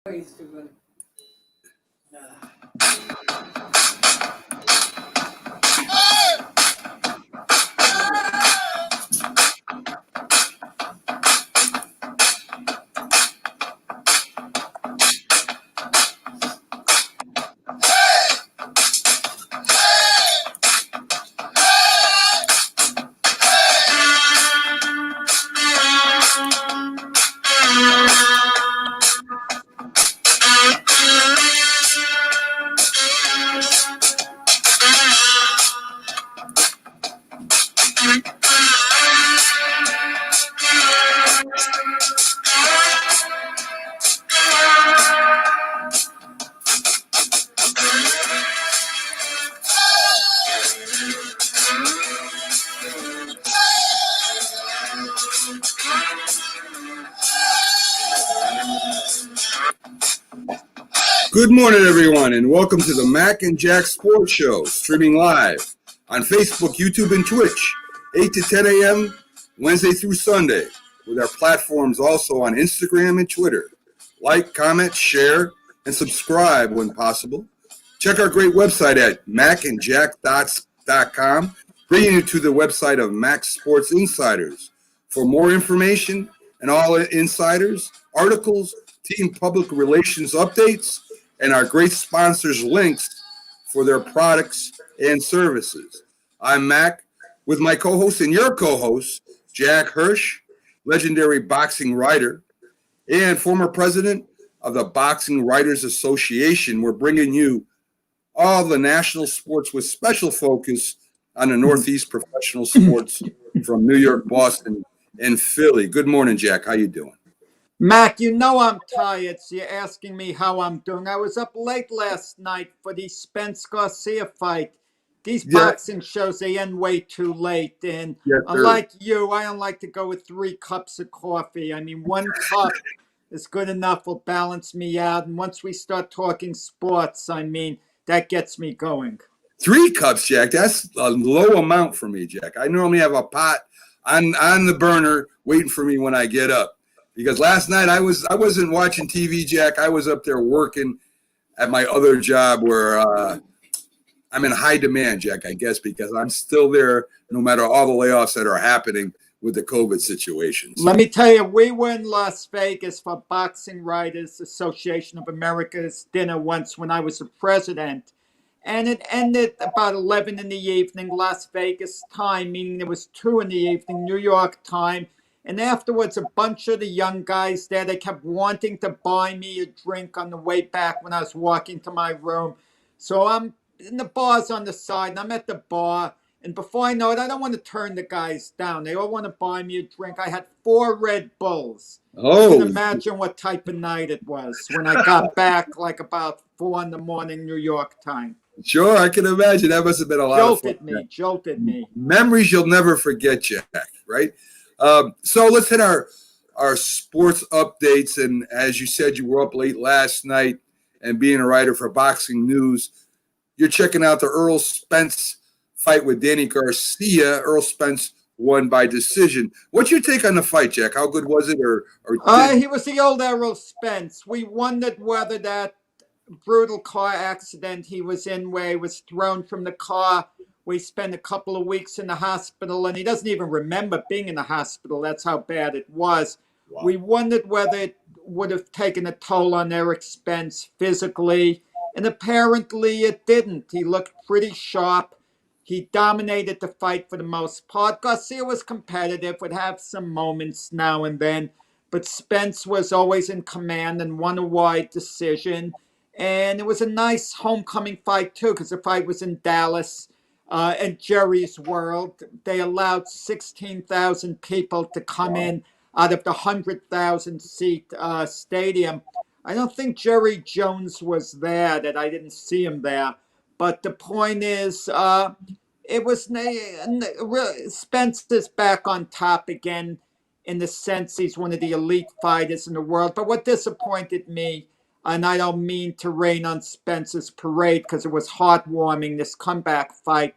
He's too good. Good morning, everyone, and welcome to the Mac and Jack Sports Show, streaming live on Facebook, YouTube, and Twitch, 8 to 10 a.m., Wednesday through Sunday, with our platforms also on Instagram and Twitter. Like, comment, share, and subscribe when possible. Check our great website at macandjack.com, bringing you to the website of Mac Sports Insiders. For more information and all insiders, articles, team public relations updates, and our great sponsors' links for their products and services. I'm Mac with my co-host and your co-host, Jack Hirsch, legendary boxing writer and former president of the Boxing Writers Association. We're bringing you all the national sports with special focus on the Northeast professional sports from New York, Boston, and Philly. Good morning, Jack. How you doing? Mac, you know I'm tired, so you're asking me how I'm doing. I was up late last night for the Spence Garcia fight. These boxing shows, they end way too late. And unlike you, I don't like to go with 3 cups of coffee. I mean, 1 cup is good enough, will balance me out. And once we start talking sports, I mean, that gets me going. 3 cups, Jack. That's a low amount for me, Jack. I normally have a pot on the burner waiting for me when I get up. Because last night I wasn't watching TV, Jack. I was up there working at my other job where I'm in high demand, Jack, I guess, because I'm still there no matter all the layoffs that are happening with the COVID situation. Let me tell you, we were in Las Vegas for Boxing Writers Association of America's dinner once when I was the president. And it ended about 11 in the evening, Las Vegas time, meaning it was 2 in the evening, New York time. And afterwards, a bunch of the young guys there, they kept wanting to buy me a drink on the way back when I was walking to my room. So I'm in the bar's on the side, and I'm at the bar. And before I know it, I don't want to turn the guys down. They all want to buy me a drink. I had 4 Red Bulls. Oh. You can imagine what type of night it was when I got back like about 4 in the morning, New York time. Sure, I can imagine. That must have been a lot of fun. Jolted me. Memories you'll never forget, Jack, right? So let's hit our sports updates. And as you said, you were up late last night, and being a writer for Boxing News, you're checking out the Errol Spence fight with Danny Garcia. Earl Spence won by decision. What's your take on the fight, Jack? How good was it? He was the old Errol Spence. We wondered whether that brutal car accident he was in, where he was thrown from the car. We spent a couple of weeks in the hospital, and he doesn't even remember being in the hospital. That's how bad it was. Wow. We wondered whether it would have taken a toll on Eric Spence physically, and apparently it didn't. He looked pretty sharp. He dominated the fight for the most part. Garcia was competitive, would have some moments now and then, but Spence was always in command and won a wide decision. And it was a nice homecoming fight, too, because the fight was in Dallas. And Jerry's World, they allowed 16,000 people to come in out of the 100,000 seat stadium. I don't think Jerry Jones was there, that I didn't see him there. But the point is, it was Spence is back on top again in the sense he's one of the elite fighters in the world. But what disappointed me, and I don't mean to rain on Spence's parade because it was heartwarming, this comeback fight.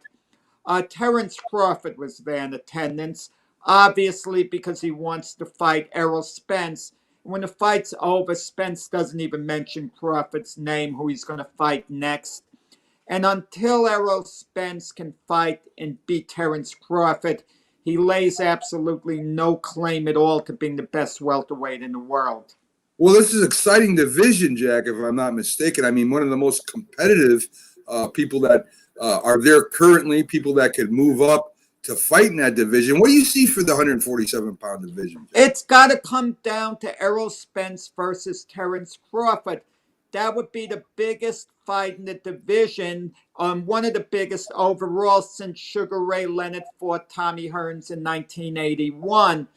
Terrence Crawford was there in attendance, obviously because he wants to fight Errol Spence. When the fight's over, Spence doesn't even mention Crawford's name, who he's going to fight next. And until Errol Spence can fight and beat Terence Crawford, he lays absolutely no claim at all to being the best welterweight in the world. Well, this is an exciting division, Jack, if I'm not mistaken. I mean, one of the most competitive people that are there currently, people that could move up to fight in that division. What do you see for the 147-pound division, Jack? It's got to come down to Errol Spence versus Terence Crawford. That would be the biggest fight in the division, one of the biggest overall since Sugar Ray Leonard fought Tommy Hearns in 1981.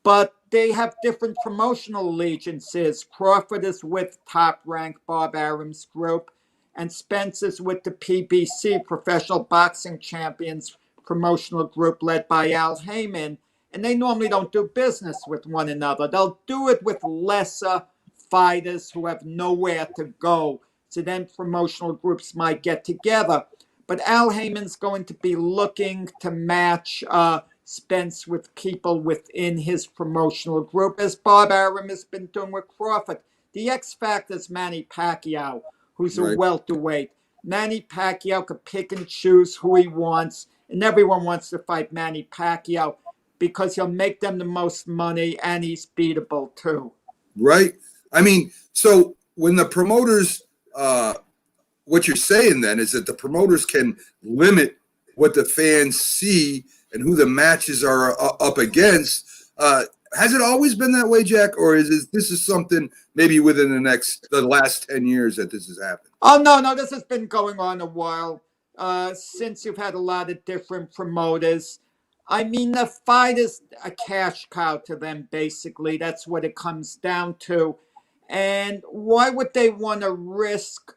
But they have different promotional allegiances. Crawford is with top-ranked Bob Arum's group, and Spence is with the PBC, Professional Boxing Champions promotional group led by Al Heyman. And they normally don't do business with one another. They'll do it with lesser fighters who have nowhere to go. So then promotional groups might get together. But Al Heyman's going to be looking to match Spence with people within his promotional group, as Bob Arum has been doing with Crawford. The X factor is Manny Pacquiao, who's a welterweight. Manny Pacquiao could pick and choose who he wants, and everyone wants to fight Manny Pacquiao because he'll make them the most money and he's beatable too. Right. I mean, so when the promoters, what you're saying then is that the promoters can limit what the fans see and who the matches are up against. Has it always been that way, Jack, or is this is something maybe within the last 10 years that this has happened? Oh, no, this has been going on a while, since you've had a lot of different promoters. I mean, the fight is a cash cow to them, basically. That's what it comes down to. And why would they want to risk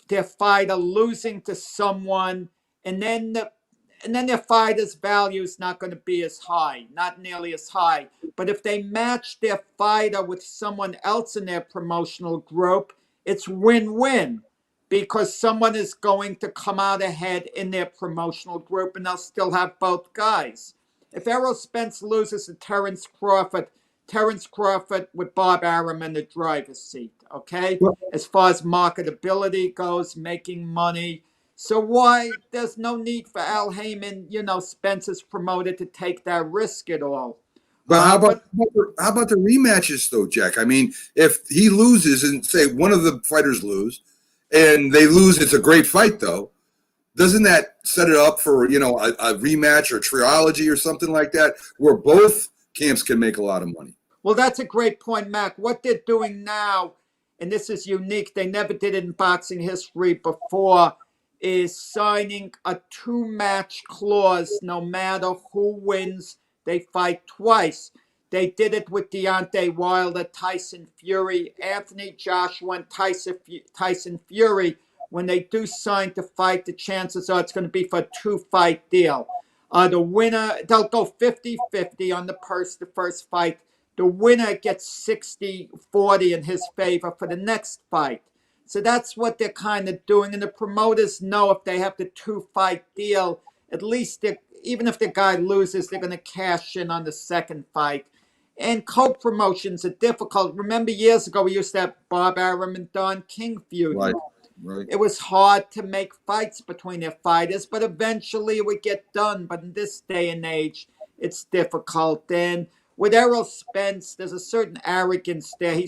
their fighter losing to someone and then their fighter's value is not going to be as high, not nearly as high. But if they match their fighter with someone else in their promotional group, it's win-win because someone is going to come out ahead in their promotional group and they'll still have both guys. If Errol Spence loses to Terence Crawford with Bob Arum in the driver's seat, okay? As far as marketability goes, making money. So why? There's no need for Al Heyman, Spence's promoter, to take that risk at all. But how about the rematches, though, Jack? I mean, if he loses and say one of the fighters lose and they lose, it's a great fight, though. Doesn't that set it up for, a rematch or trilogy or something like that where both camps can make a lot of money? Well, that's a great point, Mac. What they're doing now, and this is unique, they never did it in boxing history before, is signing a 2-match clause. No matter who wins, they fight twice. They did it with Deontay Wilder, Tyson Fury, Anthony Joshua, and Tyson Fury. When they do sign to fight, the chances are it's going to be for a 2-fight deal. The winner, they'll go 50-50 on the first fight. The winner gets 60-40 in his favor for the next fight. So that's what they're kind of doing. And the promoters know if they have the 2-fight deal, at least even if the guy loses, they're going to cash in on the second fight. And co-promotions are difficult. Remember years ago, we used to have Bob Arum and Don King feuding. Right. It was hard to make fights between their fighters, but eventually it would get done. But in this day and age, it's difficult. And with Errol Spence, there's a certain arrogance there.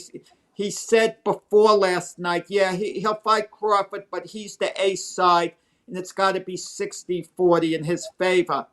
He said before last night, he'll fight Crawford, but he's the A side, and it's got to be 60-40 in his favor.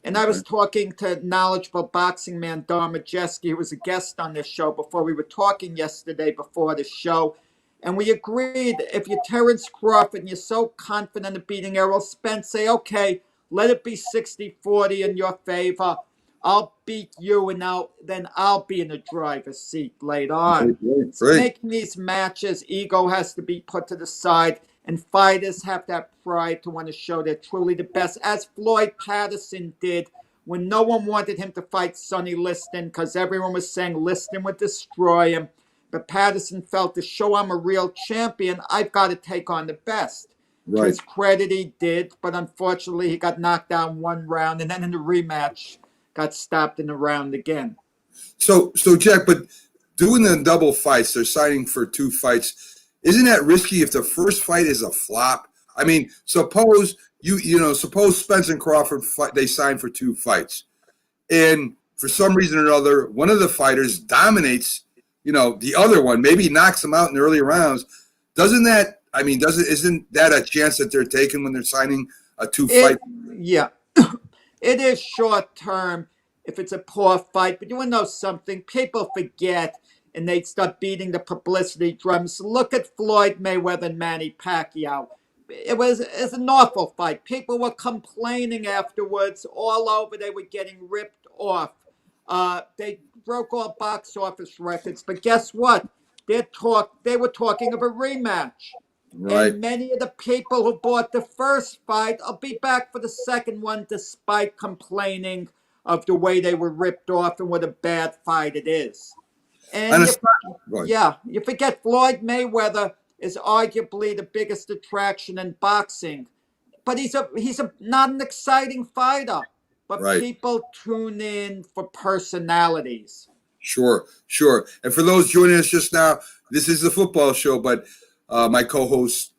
And I was talking to knowledgeable boxing man Don Majeski, who was a guest on this show before. We were talking yesterday before the show, and we agreed if you're Terence Crawford and you're so confident of beating Errol Spence, say, okay, let it be 60-40 in your favor. I'll beat you, and then I'll be in the driver's seat later on. So making these matches, ego has to be put to the side, and fighters have that pride to want to show they're truly the best, as Floyd Patterson did when no one wanted him to fight Sonny Liston because everyone was saying Liston would destroy him. But Patterson felt to show I'm a real champion, I've got to take on the best. To his credit, he did, but unfortunately he got knocked down one round, and then in the rematch got stopped in the round again. So Jack, but doing the double fights, they're signing for 2 fights. Isn't that risky if the first fight is a flop? I mean, suppose suppose Spence and Crawford they sign for 2 fights, and for some reason or another, one of the fighters dominates, the other one, maybe knocks them out in the early rounds. Isn't that a chance that they're taking when they're signing a 2-fight? Yeah, it is short term if it's a poor fight, but you want to know something? People forget and they start beating the publicity drums. Look at Floyd Mayweather and Manny Pacquiao. It's an awful fight. People were complaining afterwards all over. They were getting ripped off. They broke all box office records, but guess what? They were talking of a rematch. Right. And many of the people who bought the first fight will be back for the second one despite complaining of the way they were ripped off and what a bad fight it is. And you forget Floyd Mayweather is arguably the biggest attraction in boxing, but he's not an exciting fighter. But right. People tune in for personalities. Sure. And for those joining us just now, this is the football show, but my co-host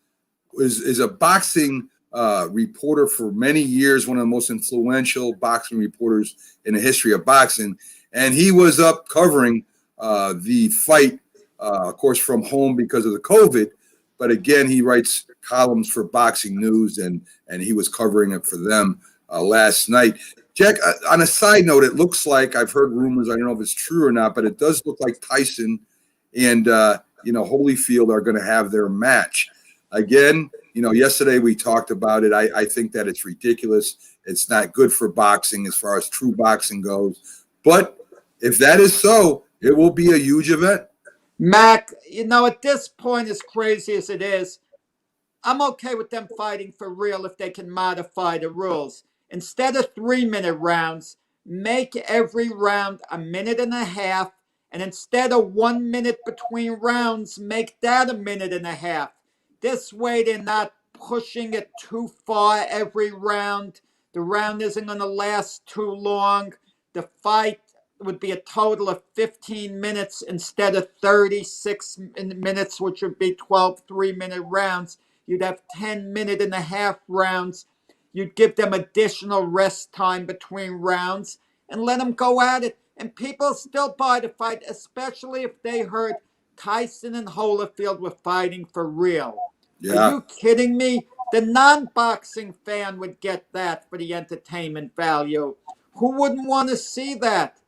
is a boxing reporter for many years, one of the most influential boxing reporters in the history of boxing. And he was up covering the fight, of course, from home because of the COVID. But again, he writes columns for Boxing News, and he was covering it for them last night. Jack, on a side note, it looks like, I've heard rumors, I don't know if it's true or not, but it does look like Tyson and Holyfield are going to have their match. Again, yesterday we talked about it. I think that it's ridiculous. It's not good for boxing as far as true boxing goes. But if that is so, it will be a huge event. Mac, at this point, as crazy as it is, I'm okay with them fighting for real if they can modify the rules. Instead of 3-minute rounds, make every round a minute and a half. And instead of 1 minute between rounds, make that a minute and a half. This way, they're not pushing it too far every round. The round isn't going to last too long. The fight would be a total of 15 minutes instead of 36 minutes, which would be 12 3-minute rounds. You'd have 10-minute-and-a-half rounds. You'd give them additional rest time between rounds and let them go at it. And people still buy the fight, especially if they heard Tyson and Holyfield were fighting for real. Yeah. Are you kidding me? The non-boxing fan would get that for the entertainment value. Who wouldn't want to see that?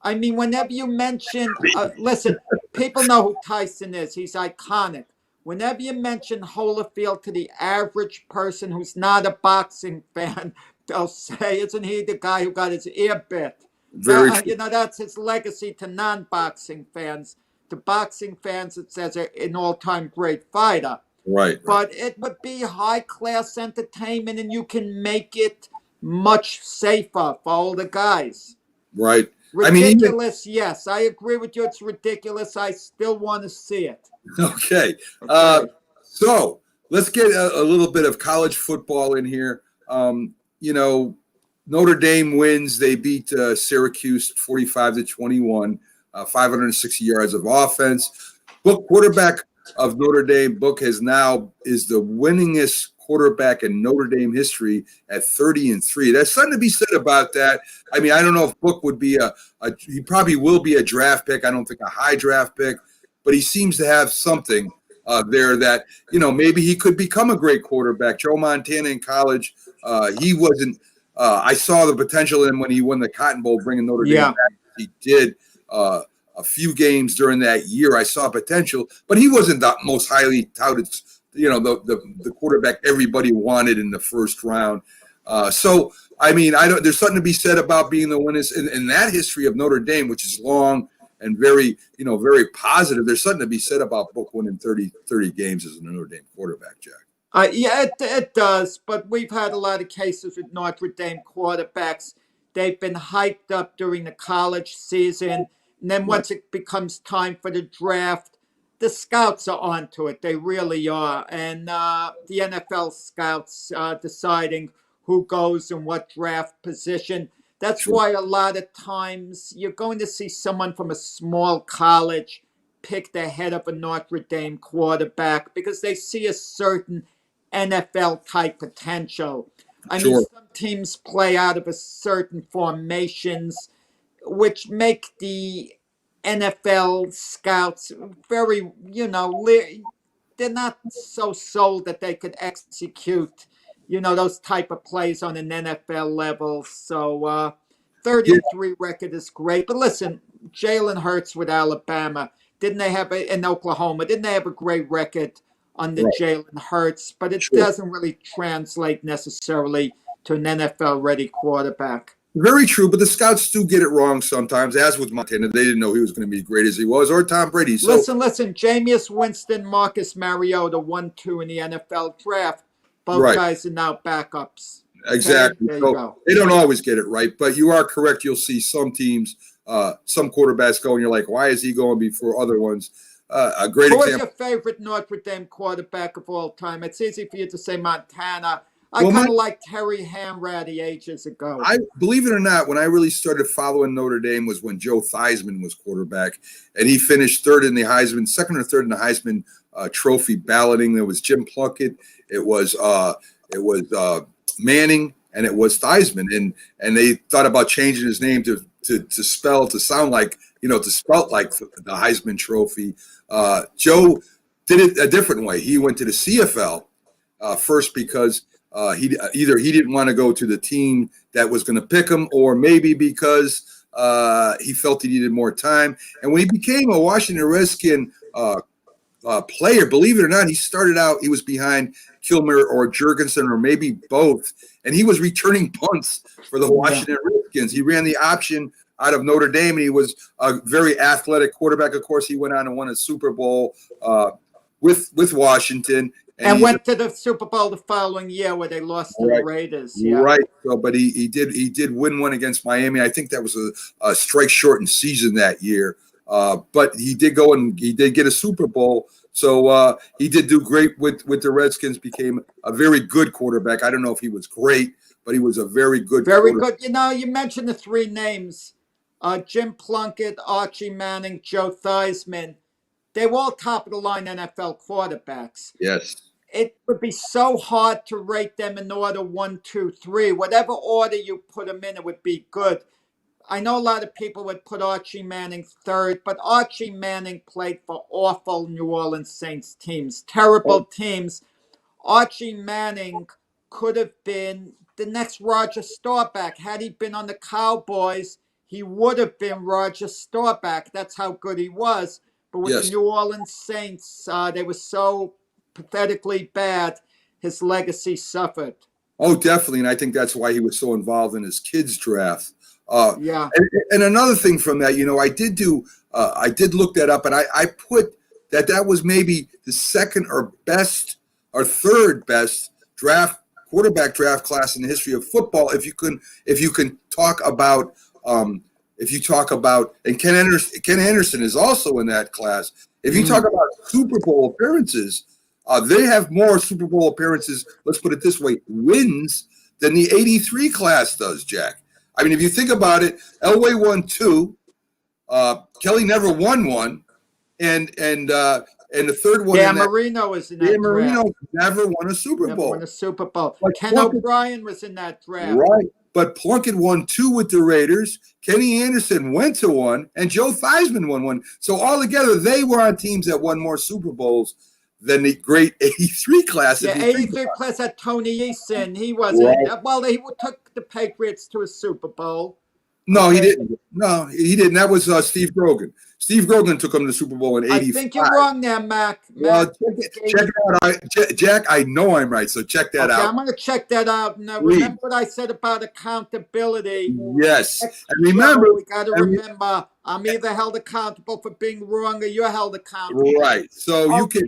I mean, whenever you mention, listen, people know who Tyson is. He's iconic. Whenever you mention Holyfield to the average person who's not a boxing fan, they'll say, isn't he the guy who got his ear bit? That's his legacy to non-boxing fans. To boxing fans, it's as an all-time great fighter. Right. But it would be high-class entertainment, and you can make it much safer for all the guys. Right. Ridiculous, yes. I agree with you. It's ridiculous. I still want to see it. Okay. So let's get a little bit of college football in here. Notre Dame wins. They beat Syracuse 45-21, 560 yards of offense. Book, quarterback of Notre Dame, Book is the winningest quarterback in Notre Dame history at 30-3. There's something to be said about that. I mean, I don't know if Book would be he probably will be a draft pick. I don't think a high draft pick, but he seems to have something there that, maybe he could become a great quarterback. Joe Montana in college, he wasn't. I saw the potential in him when he won the Cotton Bowl, bringing Notre Dame back. He did a few games during that year. I saw potential, but he wasn't the most highly touted, the quarterback everybody wanted in the first round. So, I mean, there's something to be said about being the winners in that history of Notre Dame, which is long and very, very positive. There's something to be said about Book winning 30 games as a Notre Dame quarterback, Jack. It does, but we've had a lot of cases with Notre Dame quarterbacks. They've been hyped up during the college season, and then once it becomes time for the draft, the scouts are onto it. They really are. And the NFL scouts deciding who goes in what draft position. That's Sure. why a lot of times you're going to see someone from a small college pick the head of a Notre Dame quarterback because they see a certain NFL type potential. I mean, Sure. some teams play out of a certain formations, which make the NFL scouts very, they're not so sold that they could execute, those type of plays on an NFL level. So 30-3 record is great. But listen, Jalen Hurts with Alabama, didn't they have in Oklahoma? Didn't they have a great record under Right. Jalen Hurts? But it Sure. doesn't really translate necessarily to an NFL ready quarterback. Very true, but the scouts do get it wrong sometimes, as with Montana. They didn't know he was going to be great as he was, or Tom Brady. So, Listen. Jameis Winston, Marcus Mariota, 1-2 in the NFL draft. Both right. guys are now backups. Okay? Exactly. There you So go. they don't always get it right, but you are correct. You'll see some teams, some quarterbacks go, and you're like, why is he going before other ones? A great Who is example. your favorite Notre Dame quarterback of all time? It's easy for you to say Montana. I Well, kind of like Terry Hamratty ages ago. I believe it or not, when I really started following Notre Dame was when Joe Theismann was quarterback, and he finished third in the Heisman, second or third in the Heisman Trophy balloting. There was Jim Plunkett, it was Manning, and it was Theismann, and they thought about changing his name to sound like to spell like the Heisman Trophy. Joe did it a different way. He went to the CFL first because. He didn't want to go to the team that was going to pick him, or maybe because he felt he needed more time. And when he became a Washington Redskin player, believe it or not, he started out, he was behind Kilmer or Jurgensen or maybe both, and he was returning punts for the Washington Redskins. He ran the option out of Notre Dame, and he was a very athletic quarterback. Of course, he went on and won a Super Bowl with Washington. And went to the Super Bowl the following year where they lost to the Raiders. Yeah. Right. So, but he did win one against Miami. I think that was a strike shortened season that year. But he did go and he did get a Super Bowl. So he did do great with the Redskins, became a very good quarterback. I don't know if he was great, but he was a very good good. You mentioned the three names, Jim Plunkett, Archie Manning, Joe Theismann. They were all top of the line NFL quarterbacks. Yes. It would be so hard to rate them in order 1, 2, 3. Whatever order you put them in, it would be good. I know a lot of people would put Archie Manning third, but Archie Manning played for awful New Orleans Saints teams, terrible teams. Archie Manning could have been the next Roger Staubach. Had he been on the Cowboys, he would have been Roger Staubach. That's how good he was. But with the New Orleans Saints, they were so pathetically bad, his legacy suffered. Oh, definitely. And I think that's why he was so involved in his kids' draft. And another thing from that, I did look that up, and I put that was maybe the second or third best quarterback draft class in the history of football. If you can talk about, and Ken Anderson is also in that class. If you talk about Super Bowl appearances, they have more Super Bowl appearances, let's put it this way, wins than the 83 class does, Jack. I mean, if you think about it, Elway won 2, Kelly never won 1, and the third one. Dan Marino was in that Dan Marino draft. Never won a Super Bowl. Never won a Super Bowl. But Ken O'Brien was in that draft. Right. But Plunkett won 2 with the Raiders. Kenny Anderson went to 1, and Joe Theismann won 1. So altogether, they were on teams that won more Super Bowls than the great 83 class. Yeah, 83 class had Tony Eason. He wasn't. Right. Well, he took the Patriots to a Super Bowl. No, he didn't. No, he didn't. That was Steve Grogan. Steve Grogan took him to the Super Bowl in 85. I think you're wrong there, Mac. Well, check it out. Jack, I know I'm right, so check that out. I'm going to check that out. Now, remember what I said about accountability? Yes. And remember, we got to remember, I'm either held accountable for being wrong or you're held accountable. Right. So you can.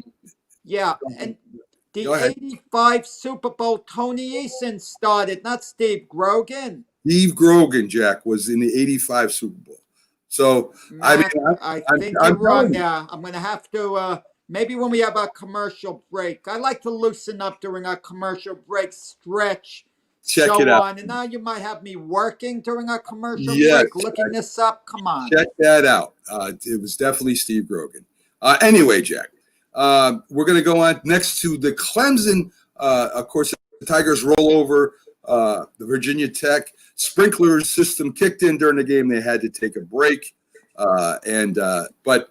Yeah. And the 85 Super Bowl, Tony Eason started, not Steve Grogan. Steve Grogan, Jack, was in the 85 Super Bowl. So, Mac, I think you're wrong now. I'm going to have to, maybe when we have our commercial break, I like to loosen up during our commercial break, stretch, Check it show out. on. And now you might have me working during our commercial Yes, break, looking this up. Come on. check that out. It was definitely Steve Grogan. Anyway, Jack, we're going to go on next to the Clemson. Of course, the Tigers roll over the Virginia Tech. Sprinkler system kicked in during the game. They had to take a break, but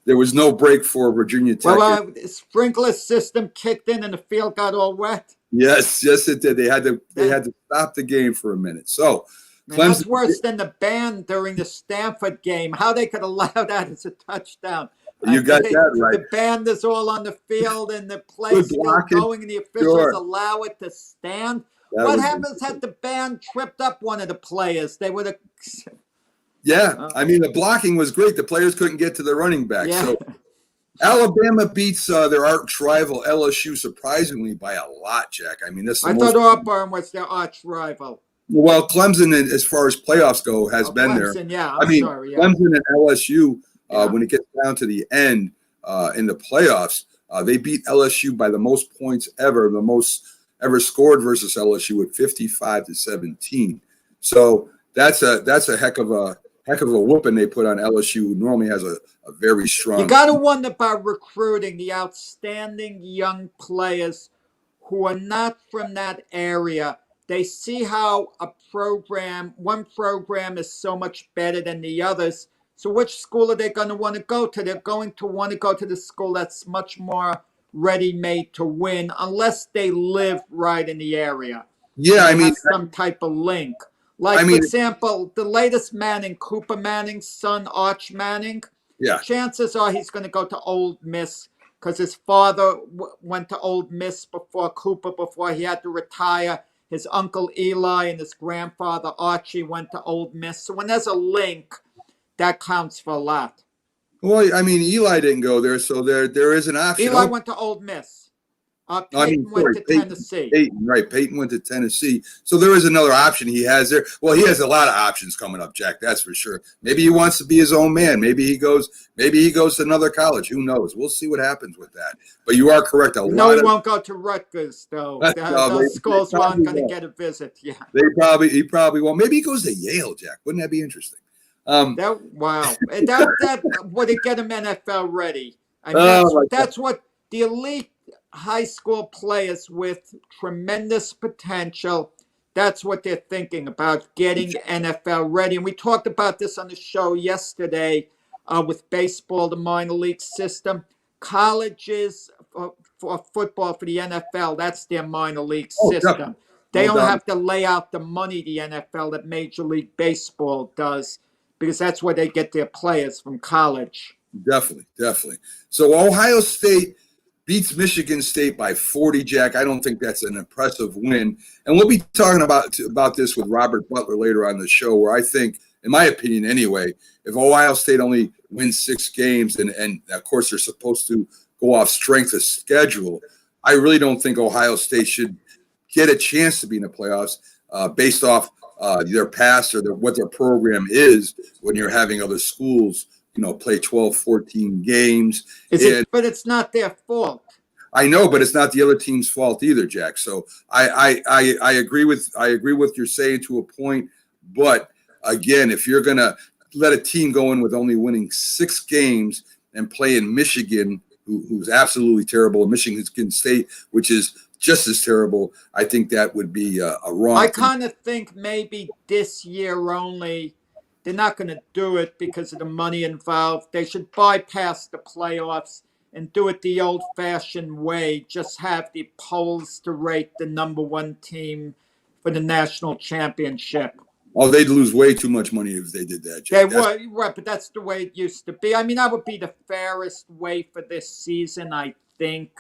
there was no break for Virginia Tech. Well, sprinkler system kicked in and the field got all wet. Yes, it did. They had to stop the game for a minute. So Clemson, that's worse than the ban during the Stanford game. How they could allow that as a touchdown. You got that right. The band is all on the field and the play's still going and the officials allow it to stand. What happens had the band tripped up one of the players? They would have. Yeah, I mean, the blocking was great. The players couldn't get to the running back. Yeah. So Alabama beats their arch rival LSU surprisingly by a lot, Jack. I mean, I thought Auburn was their arch rival. Well, Clemson, as far as playoffs go, has been Clemson, there. Yeah, sorry. Yeah. Clemson and LSU, when it gets down to the end in the playoffs, they beat LSU by the most points ever, the most ever scored versus LSU at 55-17. So that's a heck of a whooping they put on LSU, who normally has a very strong. You got to wonder about recruiting the outstanding young players who are not from that area. They see how one program is so much better than the others. So which school are they going to want to go to? They're going to want to go to the school that's much more ready-made to win, unless they live right in the area. Yeah, I mean, some type of link. Like, for example, the latest Manning, Cooper Manning's son, Arch Manning. Yeah. Chances are he's going to go to Ole Miss because his father went to Ole Miss before he had to retire. His uncle Eli and his grandfather Archie went to Ole Miss. So when there's a link, that counts for a lot. Well, I mean, Eli didn't go there, so there is an option. Eli went to Ole Miss. Peyton went to Tennessee. Peyton went to Tennessee. So there is another option he has there. Well, he has a lot of options coming up, Jack. That's for sure. Maybe he wants to be his own man. Maybe he goes to another college. Who knows? We'll see what happens with that. But you are correct. He won't go to Rutgers, though. Those schools aren't going to get a visit. Yeah. He probably won't. Maybe he goes to Yale, Jack. Wouldn't that be interesting? That would get him NFL ready. I mean, that's what the elite high school players with tremendous potential, that's what they're thinking about, getting NFL ready. And we talked about this on the show yesterday with baseball, the minor league system. Colleges for football for the NFL, that's their minor league system. They don't have to lay out the money, the NFL, that Major League Baseball does, because that's where they get their players from college. Definitely. So Ohio State beats Michigan State by 40, Jack. I don't think that's an impressive win. And we'll be talking about this with Robert Butler later on the show, where I think, in my opinion anyway, if Ohio State only wins 6 games, and of course they're supposed to go off strength of schedule, I really don't think Ohio State should get a chance to be in the playoffs based off their past or what their program is when you're having other schools play 12, 14 games. But it's not their fault. I know, but it's not the other team's fault either, Jack. So I agree with you're saying to a point. But again, if you're gonna let a team go in with only winning 6 games and play in Michigan, who's absolutely terrible, and Michigan State, which is just as terrible, I think that would be a wrong. I kind of think maybe this year only. They're not going to do it because of the money involved. They should bypass the playoffs and do it the old-fashioned way. Just have the polls to rate the number 1 team for the national championship. Oh, they'd lose way too much money if they did that, Jack. Right, but that's the way it used to be. I mean, that would be the fairest way for this season, I think.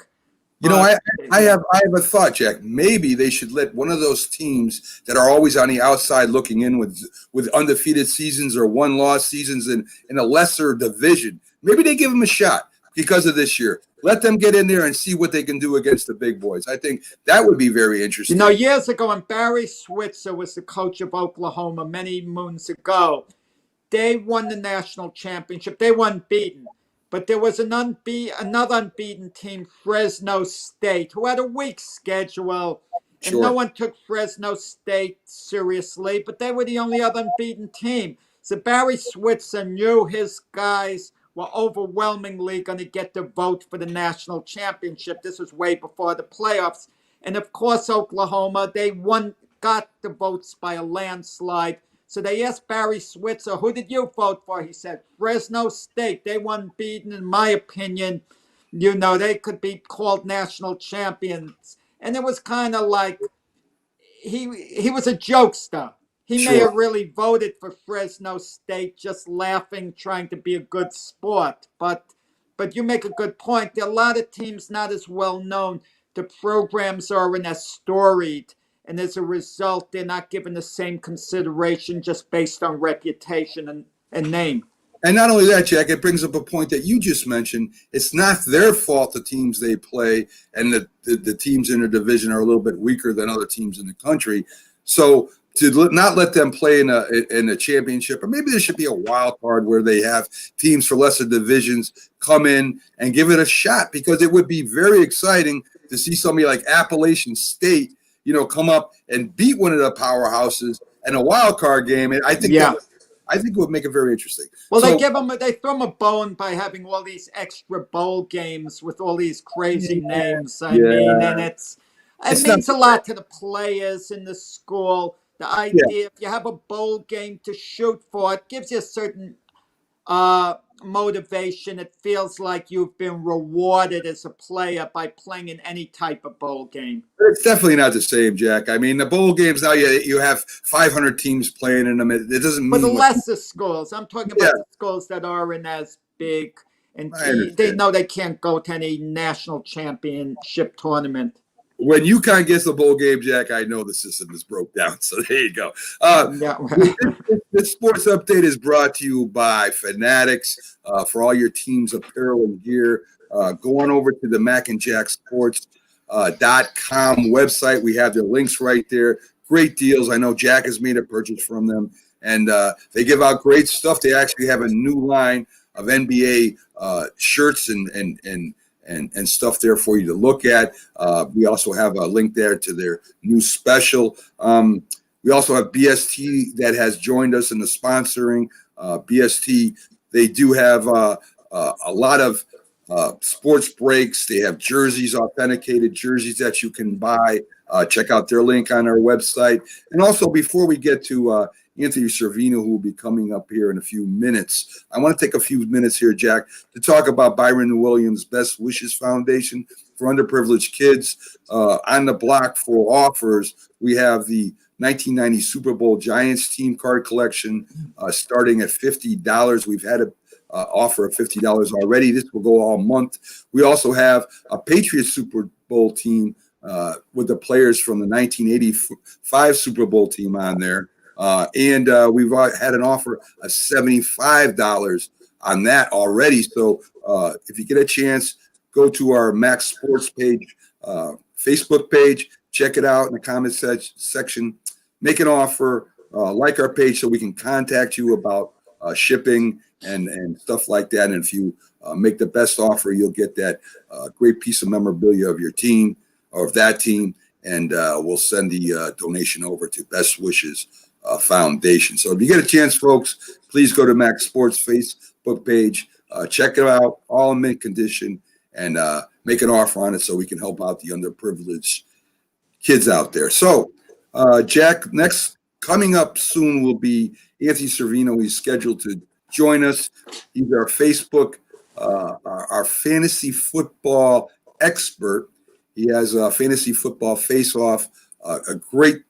I have a thought, Jack. Maybe they should let one of those teams that are always on the outside looking in with undefeated seasons or 1-loss seasons in a lesser division. Maybe they give them a shot because of this year. Let them get in there and see what they can do against the big boys. I think that would be very interesting. Years ago when Barry Switzer was the coach of Oklahoma many moons ago, they won the national championship. They won beaten. But there was another unbeaten team, Fresno State, who had a weak schedule, and no Sure. one took Fresno State seriously, but they were the only other unbeaten team. So Barry Switzer knew his guys were overwhelmingly going to get the vote for the national championship. This was way before the playoffs. And of course, Oklahoma, they got the votes by a landslide. So they asked Barry Switzer, who did you vote for? He said, Fresno State. They won beaten, in my opinion. They could be called national champions. And it was kind of like he was a jokester. He may Sure. have really voted for Fresno State, just laughing, trying to be a good sport. But you make a good point. There are a lot of teams not as well known. The programs aren't as storied, and as a result, they're not given the same consideration just based on reputation and name. And not only that, Jack, it brings up a point that you just mentioned. It's not their fault the teams they play and the teams in their division are a little bit weaker than other teams in the country. So to not let them play in a championship, or maybe there should be a wild card where they have teams for lesser divisions come in and give it a shot, because it would be very exciting to see somebody like Appalachian State, come up and beat one of the powerhouses in a wild card game. And I think it would make it very interesting. Well, they throw them a bone by having all these extra bowl games with all these crazy names. I mean, and it means a lot to the players in the school. The idea, if you have a bowl game to shoot for, it gives you a certain motivation. It feels like you've been rewarded as a player by playing in any type of bowl game. It's definitely not the same, Jack. I mean, the bowl games now, you have 500 teams playing in them. It doesn't mean. But the lesser schools, I'm talking about the schools that aren't as big, and they know they can't go to any national championship tournament. When UConn gets the bowl game, Jack, I know the system is broke down. So there you go. This sports update is brought to you by Fanatics for all your team's apparel and gear. Go on over to the Mac and Jack Sports .com website. We have their links right there. Great deals. I know Jack has made a purchase from them, and they give out great stuff. They actually have a new line of NBA shirts and stuff there for you to look at. We also have a link there to their new special. We also have BST that has joined us in the sponsoring. BST, they do have a lot of sports breaks. They have jerseys, authenticated jerseys that you can buy. Check out their link on our website. And also, before we get to Anthony Cervino, who will be coming up here in a few minutes, I want to take a few minutes here, Jack, to talk about Byron Williams' Best Wishes Foundation for underprivileged kids. On the block for offers, we have the 1990 Super Bowl Giants team card collection starting at $50. We've had an offer of $50 already. This will go all month. We also have a Patriots Super Bowl team with the players from the 1985 Super Bowl team on there. And we've had an offer of $75 on that already. So if you get a chance, go to our Max Sports page, Facebook page, check it out in the comments section, make an offer, like our page so we can contact you about shipping and stuff like that. And if you make the best offer, you'll get that great piece of memorabilia of your team or of that team. And we'll send the donation over to Best Wishes Foundation. So if you get a chance, folks, please go to Max Sports Facebook page, check it out, all in mint condition, and make an offer on it so we can help out the underprivileged kids out there. So, Jack, next coming up soon will be Anthony Cervino. He's scheduled to join us. He's our Facebook, our fantasy football expert. He has a fantasy football face-off, a great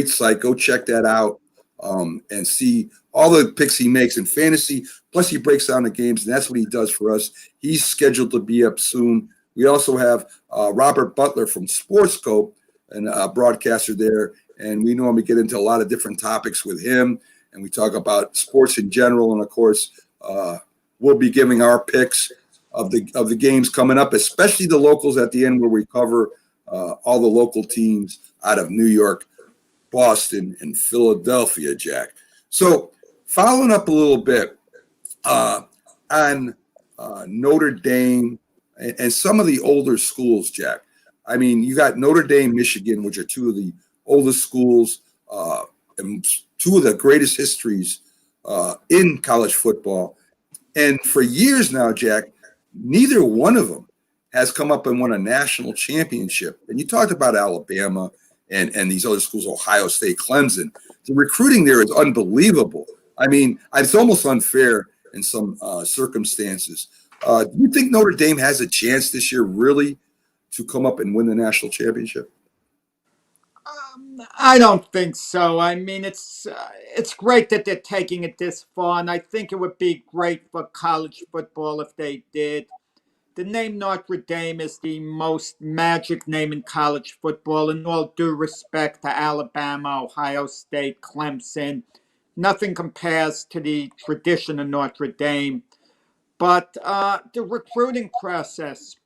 site. Go check that out and see all the picks he makes in fantasy. Plus, he breaks down the games, and that's what he does for us. He's scheduled to be up soon. We also have Robert Butler from Skope, and a broadcaster there, and we normally get into a lot of different topics with him, and we talk about sports in general. And of course, we'll be giving our picks of the games coming up, especially the locals at the end, where we cover all the local teams out of New York, Boston, and Philadelphia, Jack. So following up a little bit on Notre Dame and some of the older schools, Jack, I mean, you got Notre Dame, Michigan, which are two of the oldest schools and two of the greatest histories in college football. And for years now, Jack, neither one of them has come up and won a national championship. And you talked about Alabama and these other schools, Ohio State, Clemson. The recruiting there is unbelievable. I mean, it's almost unfair in some circumstances. Do you think Notre Dame has a chance this year really to come up and win the national championship? I don't think so. I mean, it's great that they're taking it this far, and I think it would be great for college football if they did. The name Notre Dame is the most magic name in college football, in all due respect to Alabama, Ohio State, Clemson. Nothing compares to the tradition of Notre Dame. But the recruiting process,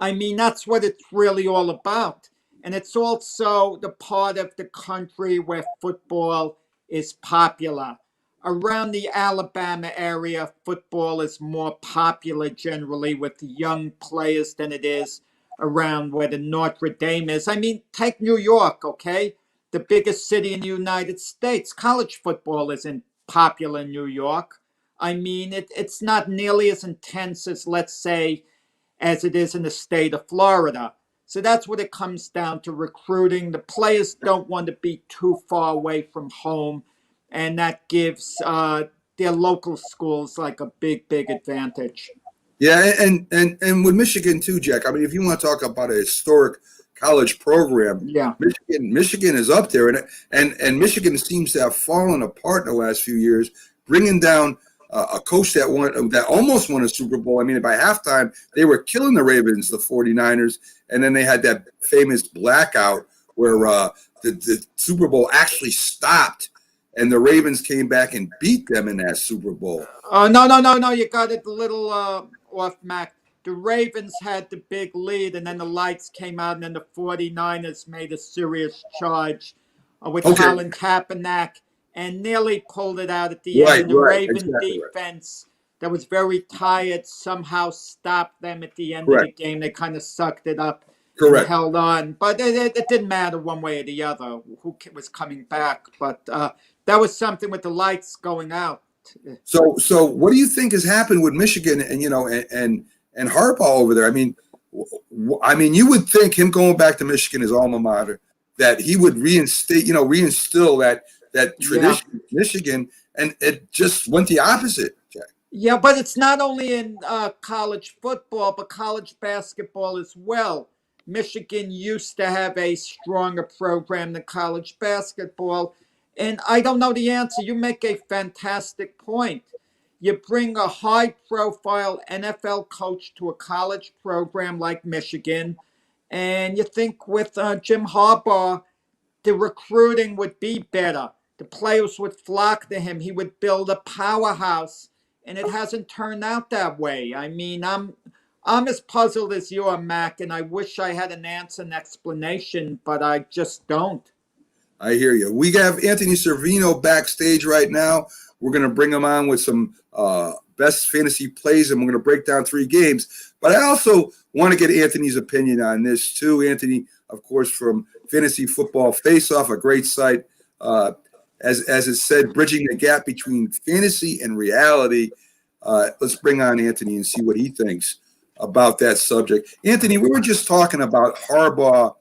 I mean, that's what it's really all about. And it's also the part of the country where football is popular. Around the Alabama area, football is more popular generally with young players than it is around where the Notre Dame is. I mean, take New York, okay? The biggest city in the United States. College football isn't popular in New York. I mean, it's not nearly as intense as, let's say, as it is in the state of Florida. So that's what it comes down to recruiting. The players don't want to be too far away from home, and that gives their local schools like a big advantage. Yeah, and with Michigan too, Jack. I mean, if you want to talk about a historic college program, Yeah. Michigan is up there, and Michigan seems to have fallen apart in the last few years, bringing down a coach that almost won a Super Bowl. I mean, by halftime, they were killing the Ravens, the 49ers, and then they had that famous blackout where the Super Bowl actually stopped, and the Ravens came back and beat them in that Super Bowl. No. You got it a little off, Mac. The Ravens had the big lead, and then the lights came out, and then the 49ers made a serious charge with Colin Kaepernick and nearly pulled it out at the end. And the Raven defense that was very tired somehow stopped them at the end of the game. They kind of sucked it up and held on. But it didn't matter one way or the other who was coming back. But that was something with the lights going out. So what do you think has happened with Michigan and and Harbaugh over there? I mean, you would think him going back to Michigan, his alma mater, that he would reinstill that tradition in Michigan, and it just went the opposite, Jack. Yeah, but it's not only in college football, but college basketball as well. Michigan used to have a stronger program than college basketball, and I don't know the answer. You make a fantastic point. You bring a high-profile NFL coach to a college program like Michigan, and you think with Jim Harbaugh, the recruiting would be better. The players would flock to him. He would build a powerhouse, and it hasn't turned out that way. I mean, I'm as puzzled as you are, Mac, and I wish I had an answer and explanation, but I just don't. I hear you. We have Anthony Cervino backstage right now. We're going to bring him on with some best fantasy plays, and we're going to break down 3 games. But I also want to get Anthony's opinion on this too. Anthony, of course, from Fantasy Football Face-Off, a great site. As it said, bridging the gap between fantasy and reality. Let's bring on Anthony and see what he thinks about that subject. Anthony, we were just talking about Harbaugh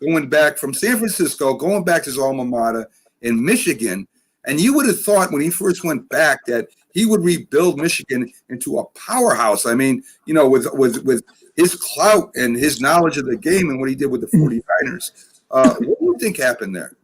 going back from San Francisco, going back to his alma mater in Michigan. And you would have thought when he first went back that he would rebuild Michigan into a powerhouse. I mean, with his clout and his knowledge of the game and what he did with the 49ers. What do you think happened there?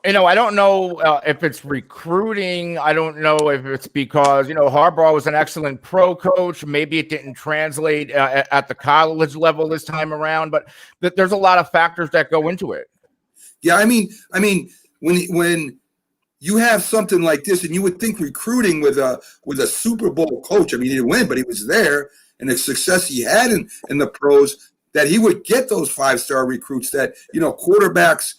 I don't know if it's recruiting. I don't know if it's because, Harbaugh was an excellent pro coach. Maybe it didn't translate at the college level this time around, but there's a lot of factors that go into it. Yeah, I mean, when you have something like this, and you would think recruiting with a Super Bowl coach, I mean, he didn't win, but he was there, and the success he had in the pros, that he would get those 5-star recruits that, quarterbacks,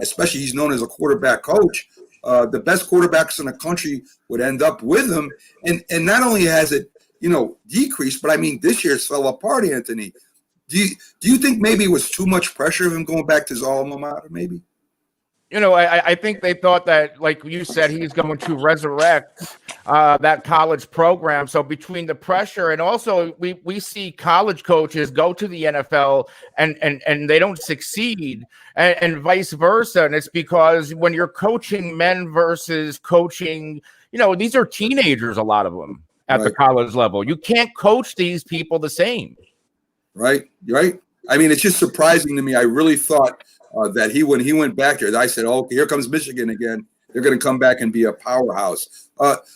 especially he's known as a quarterback coach, the best quarterbacks in the country would end up with him. And not only has it, decreased, but I mean, this year fell apart, Anthony. Do you think maybe it was too much pressure of him going back to his alma mater? Maybe. I think they thought that, like you said, he's going to resurrect that college program. So between the pressure and also we see college coaches go to the NFL and they don't succeed, and vice versa. And it's because when you're coaching men versus coaching, these are teenagers, a lot of them at the college level. You can't coach these people the same. Right. I mean, it's just surprising to me. I really thought that when he went back there, I said, "Oh, here comes Michigan again. They're going to come back and be a powerhouse."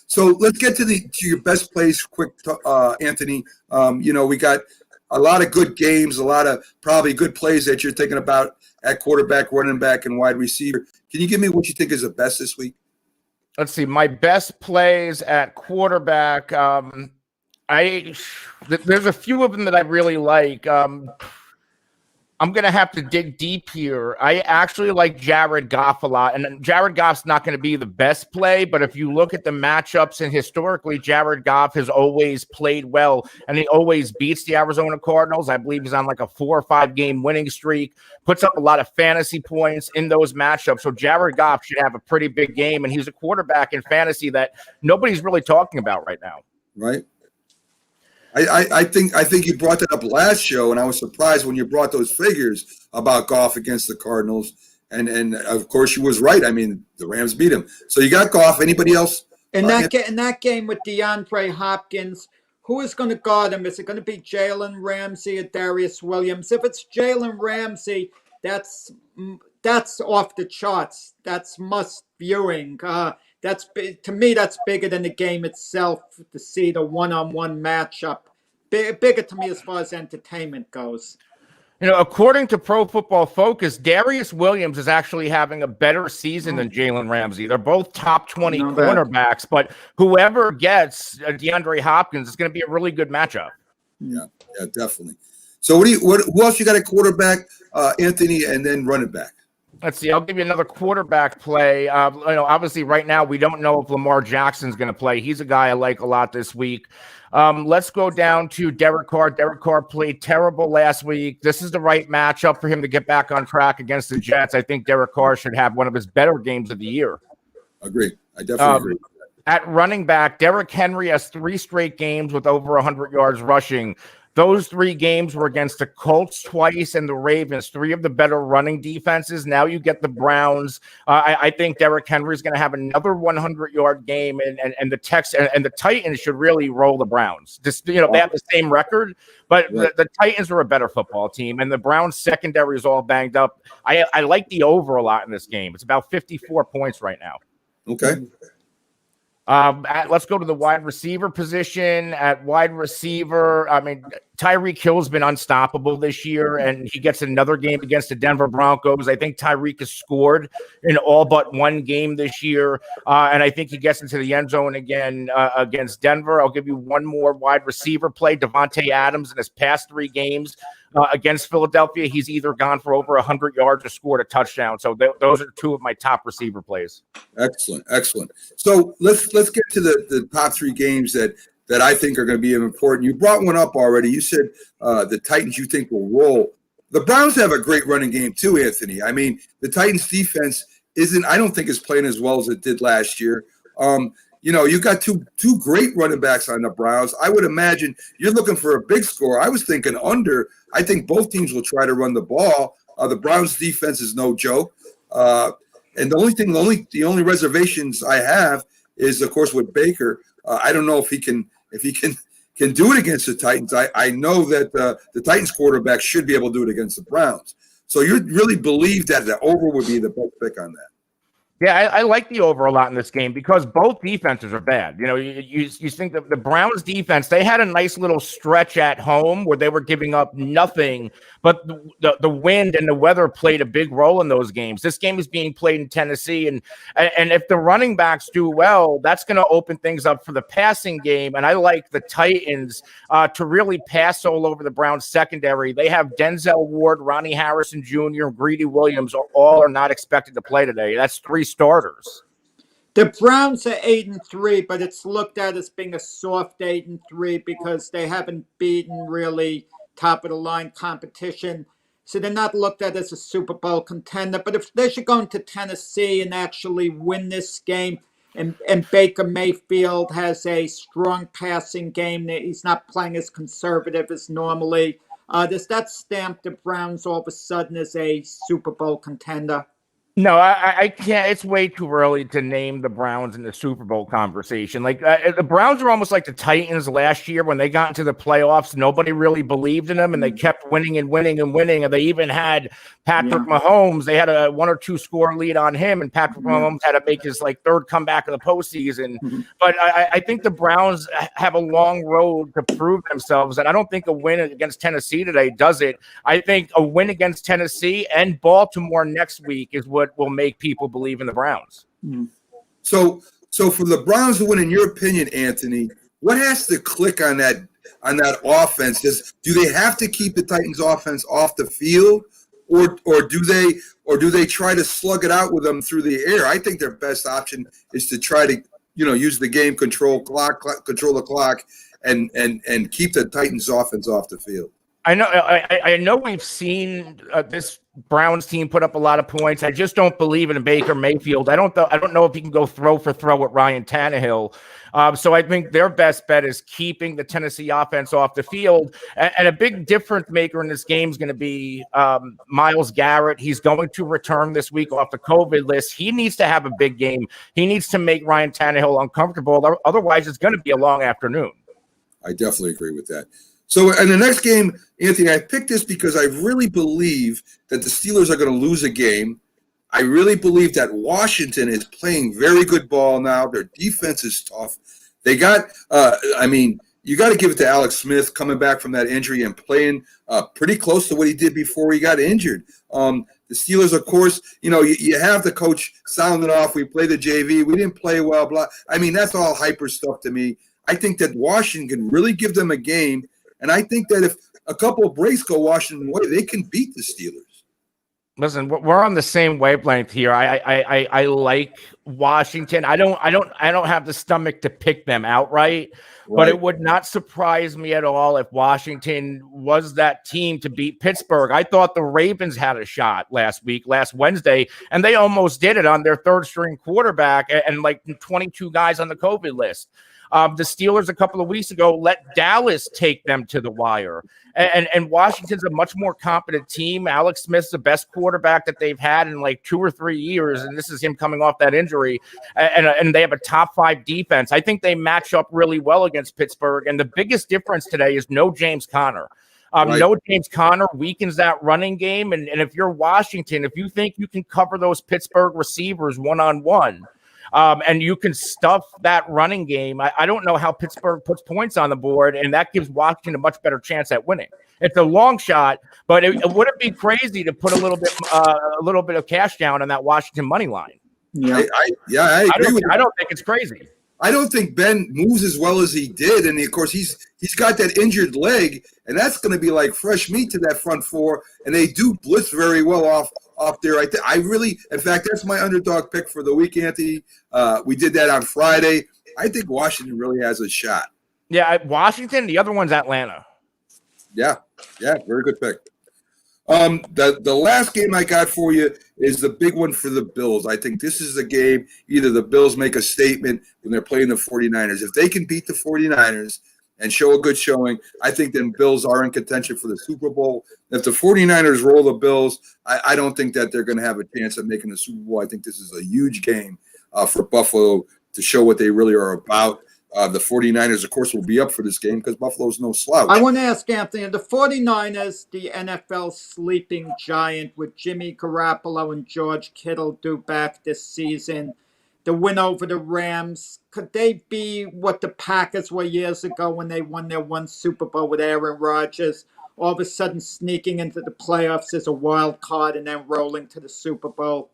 So let's get to your best plays quick, Anthony. We got a lot of good games, a lot of probably good plays that you're thinking about at quarterback, running back, and wide receiver. Can you give me what you think is the best this week? Let's see. My best plays at quarterback. There's a few of them that I really like. I'm going to have to dig deep here. I actually like Jared Goff a lot. And Jared Goff's not going to be the best play, but if you look at the matchups and historically, Jared Goff has always played well, and he always beats the Arizona Cardinals. I believe he's on like a 4 or 5 game winning streak, puts up a lot of fantasy points in those matchups. So Jared Goff should have a pretty big game, and he's a quarterback in fantasy that nobody's really talking about right now. Right. I think you brought that up last show, and I was surprised when you brought those figures about Goff against the Cardinals. And of course, you was right. I mean, the Rams beat him. So you got Goff. Anybody else? In that game with DeAndre Hopkins, who is going to guard him? Is it going to be Jalen Ramsey or Darius Williams? If it's Jalen Ramsey, that's off the charts. That's must viewing. To me, that's bigger than the game itself to see the one-on-one matchup. Bigger to me as far as entertainment goes. According to Pro Football Focus, Darius Williams is actually having a better season than Jalen Ramsey. They're both top 20 cornerbacks, but whoever gets DeAndre Hopkins is going to be a really good matchup. Yeah, definitely. So who else you got at quarterback, Anthony, and then running back? Let's see. I'll give you another quarterback play. Obviously, right now we don't know if Lamar Jackson's going to play. He's a guy I like a lot this week. Let's go down to Derek Carr. Derek Carr played terrible last week. This is the right matchup for him to get back on track against the Jets. I think Derek Carr should have one of his better games of the year. Agree. I definitely agree. At running back, Derrick Henry has 3 straight games with over 100 yards rushing. Those 3 games were against the Colts twice and the Ravens, 3 of the better running defenses. Now you get the Browns. I think Derrick Henry is going to have another 100-yard game, and the Texans and the Titans should really roll the Browns. They have the same record, but the Titans are a better football team, and the Browns secondary is all banged up. I like the over a lot in this game. It's about 54 points right now. Okay. Let's go to the wide receiver position. At wide receiver, I mean, Tyreek Hill's been unstoppable this year, and he gets another game against the Denver Broncos. I think Tyreek has scored in all but 1 game this year, and I think he gets into the end zone again against Denver. I'll give you one more wide receiver play. Devontae Adams in his past 3 games against Philadelphia, he's either gone for over 100 yards or scored a touchdown. So those are 2 of my top receiver plays. Excellent. So let's get to the top 3 games that I think are going to be important. You brought one up already. You said the Titans you think will roll. The Browns have a great running game too, Anthony. I mean, the Titans defense I don't think is playing as well as it did last year. You got two great running backs on the Browns. I would imagine you're looking for a big score. I was thinking under. I think both teams will try to run the ball. The Browns defense is no joke. And the only reservations I have is, of course, with Baker. I don't know if he can do it against the Titans. I know that the Titans quarterback should be able to do it against the Browns. So you really believe that the over would be the best pick on that? Yeah, I like the over a lot in this game because both defenses are bad. You think that the Browns defense, they had a nice little stretch at home where they were giving up nothing, but the wind and the weather played a big role in those games. This game is being played in Tennessee, and if the running backs do well, that's going to open things up for the passing game. And I like the Titans to really pass all over the Browns secondary. They have Denzel Ward, Ronnie Harrison Jr., and Greedy Williams all are not expected to play today. That's 3 starters. The Browns are 8-3, but it's looked at as being a soft 8-3 because they haven't beaten really top of the line competition. So they're not looked at as a Super Bowl contender. But if they should go into Tennessee and actually win this game, and Baker Mayfield has a strong passing game, that he's not playing as conservative as normally, does that stamp the Browns all of a sudden as a Super Bowl contender? No, I can't. It's way too early to name the Browns in the Super Bowl conversation. Like the Browns are almost like the Titans last year when they got into the playoffs. Nobody really believed in them, and they kept winning and winning and winning. And they even had Patrick Mahomes. They had a 1 or 2 score lead on him, and Patrick Mahomes had to make his like 3rd comeback of the postseason. But I think the Browns have a long road to prove themselves, and I don't think a win against Tennessee today does it. I think a win against Tennessee and Baltimore next week is what will make people believe in the Browns. So for the Browns to win, in your opinion, Anthony, what has to click on that offense? Do they have to keep the Titans offense off the field, or do they try to slug it out with them through the air? I think their best option is to try to use the game control the clock and keep the Titans offense off the field. I know we've seen this Browns team put up a lot of points. I just don't believe in Baker Mayfield. I don't know if he can go throw for throw with Ryan Tannehill. So I think their best bet is keeping the Tennessee offense off the field. And a big difference maker in this game is going to be Myles Garrett. He's going to return this week off the COVID list. He needs to have a big game. He needs to make Ryan Tannehill uncomfortable. Otherwise, it's going to be a long afternoon. I definitely agree with that. So in the next game, Anthony, I picked this because I really believe that the Steelers are going to lose a game. I really believe that Washington is playing very good ball now. Their defense is tough. They got, you got to give it to Alex Smith coming back from that injury and playing pretty close to what he did before he got injured. The Steelers, of course, you have the coach sounding off. We played the JV. We didn't play well, blah. I mean, that's all hyper stuff to me. I think that Washington can really give them a game. And I think that if a couple of breaks go Washington way, they can beat the Steelers. Listen, we're on the same wavelength here. I like Washington. I don't have the stomach to pick them outright, but it would not surprise me at all if Washington was that team to beat Pittsburgh. I thought the Ravens had a shot last Wednesday, and they almost did it on their 3rd string quarterback and like 22 guys on the COVID list. The Steelers a couple of weeks ago let Dallas take them to the wire. And Washington's a much more competent team. Alex Smith's the best quarterback that they've had in like 2 or 3 years, and this is him coming off that injury. And they have a top 5 defense. I think they match up really well against Pittsburgh. And the biggest difference today is no James Conner. No James Conner weakens that running game. And if you're Washington, if you think you can cover those Pittsburgh receivers one-on-one, and you can stuff that running game, I don't know how Pittsburgh puts points on the board, and that gives Washington a much better chance at winning. It's a long shot, but it wouldn't be crazy to put a little bit of cash down on that Washington money line. Yeah, I agree. I don't think it's crazy. I don't think Ben moves as well as he did, and of course he's got that injured leg, and that's going to be like fresh meat to that front four. And they do blitz very well off there. In fact, that's my underdog pick for the week, Anthony. We did that on Friday. I think Washington really has a shot. Yeah, Washington. The other one's Atlanta. Yeah, very good pick. The last game I got for you is the big one for the Bills. I think this is the game, either the Bills make a statement when they're playing the 49ers. If they can beat the 49ers and show a good showing, I think then Bills are in contention for the Super Bowl. If the 49ers roll the Bills, I don't think that they're going to have a chance at making the Super Bowl. I think this is a huge game for Buffalo to show what they really are about. The 49ers, of course, will be up for this game because Buffalo's no slouch. I want to ask Anthony, the 49ers, the NFL sleeping giant with Jimmy Garoppolo and George Kittle due back this season, the win over the Rams, could they be what the Packers were years ago when they won their 1 Super Bowl with Aaron Rodgers, all of a sudden sneaking into the playoffs as a wild card and then rolling to the Super Bowl?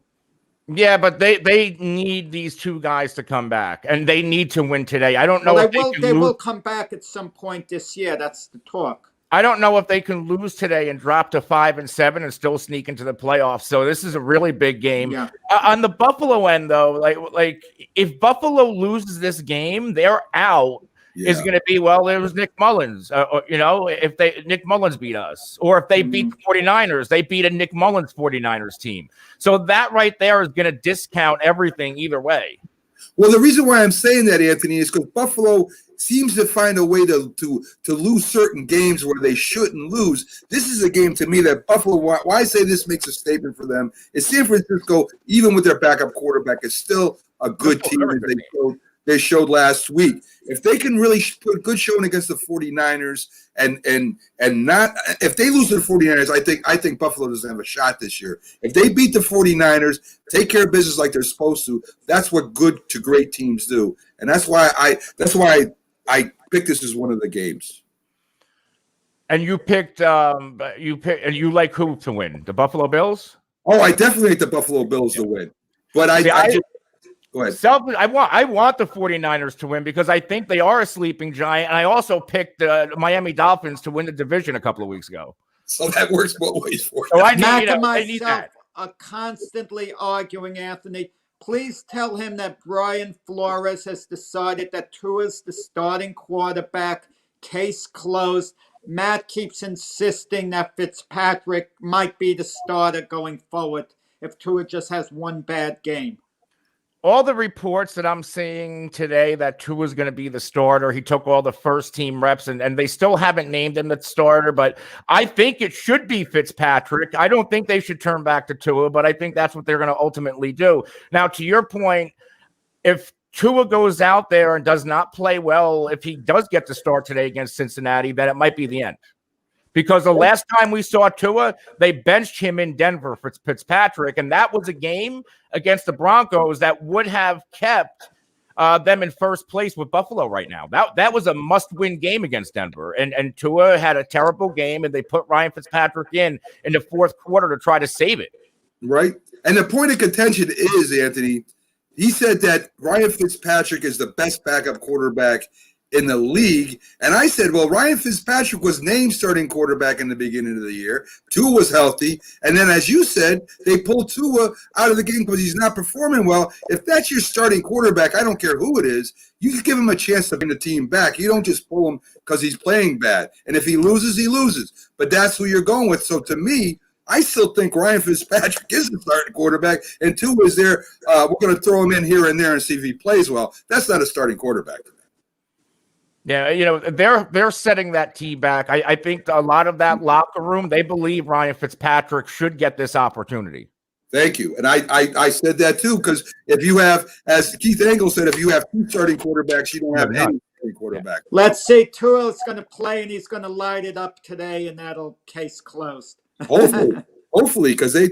Yeah, but they need these 2 guys to come back, and they need to win today. I don't know if they will come back at some point this year. That's the talk. I don't know if they can lose today and drop to 5-7 and still sneak into the playoffs. So this is a really big game. Yeah. On the Buffalo end, though, like if Buffalo loses this game, they're out. is going to be, well, it was Nick Mullins. If Nick Mullins beat us, or if they beat the 49ers, they beat a Nick Mullins 49ers team. So that right there is going to discount everything either way. Well, the reason why I'm saying that, Anthony, is because Buffalo seems to find a way to lose certain games where they shouldn't lose. This is a game to me that Buffalo, why I say this makes a statement for them, is San Francisco, even with their backup quarterback, is still a good team as they showed last week. If they can really put a good showing against the 49ers and not – if they lose to the 49ers, I think Buffalo doesn't have a shot this year. If they beat the 49ers, take care of business like they're supposed to, that's what good to great teams do. And that's why I picked this as one of the games. And you picked and you like who to win? The Buffalo Bills? Oh, I definitely like the Buffalo Bills to win. But go ahead. I want the 49ers to win because I think they are a sleeping giant. And I also picked the Miami Dolphins to win the division a couple of weeks ago. So that works both ways for you. So Mac and myself are constantly arguing, Anthony. Please tell him that Brian Flores has decided that Tua's the starting quarterback. Case closed. Matt keeps insisting that Fitzpatrick might be the starter going forward if Tua just has one bad game. All the reports that I'm seeing today that Tua is going to be the starter, he took all the first team reps and they still haven't named him the starter, but I think it should be Fitzpatrick. I don't think they should turn back to Tua, but I think that's what they're going to ultimately do. Now, to your point, if Tua goes out there and does not play well, if he does get to start today against Cincinnati, then it might be the end. Because the last time we saw Tua, they benched him in Denver for Fitzpatrick, and that was a game against the Broncos that would have kept them in first place with Buffalo right now. That was a must-win game against Denver, and Tua had a terrible game, and they put Ryan Fitzpatrick in the fourth quarter to try to save it. Right, and the point of contention is, Anthony, he said that Ryan Fitzpatrick is the best backup quarterback in the league. And I said, well, Ryan Fitzpatrick was named starting quarterback in the beginning of the year. Tua was healthy. And then, as you said, they pulled Tua out of the game because he's not performing well. If that's your starting quarterback, I don't care who it is, you give him a chance to bring the team back. You don't just pull him because he's playing bad. And if he loses, he loses. But that's who you're going with. So to me, I still think Ryan Fitzpatrick is the starting quarterback, and Tua is there. We're going to throw him in here and there and see if he plays well. That's not a starting quarterback. Yeah, they're setting that tee back. I think a lot of that locker room, they believe Ryan Fitzpatrick should get this opportunity. Thank you. And I said that too, because if you have, as Keith Angle said, if you have two starting quarterbacks, you don't have any starting quarterback. Let's see, Tua's going to play and he's going to light it up today, and that'll case closed. Hopefully, because they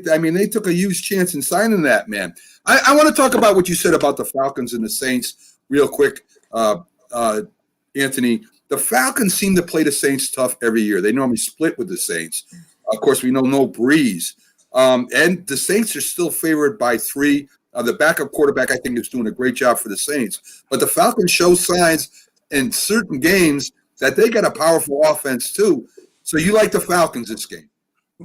took a huge chance in signing that man. I want to talk about what you said about the Falcons and the Saints real quick. Anthony, the Falcons seem to play the Saints tough every year. They normally split with the Saints. Of course, we know no Breeze. And the Saints are still favored by 3. The backup quarterback, I think, is doing a great job for the Saints. But the Falcons show signs in certain games that they got a powerful offense, too. So you like the Falcons this game?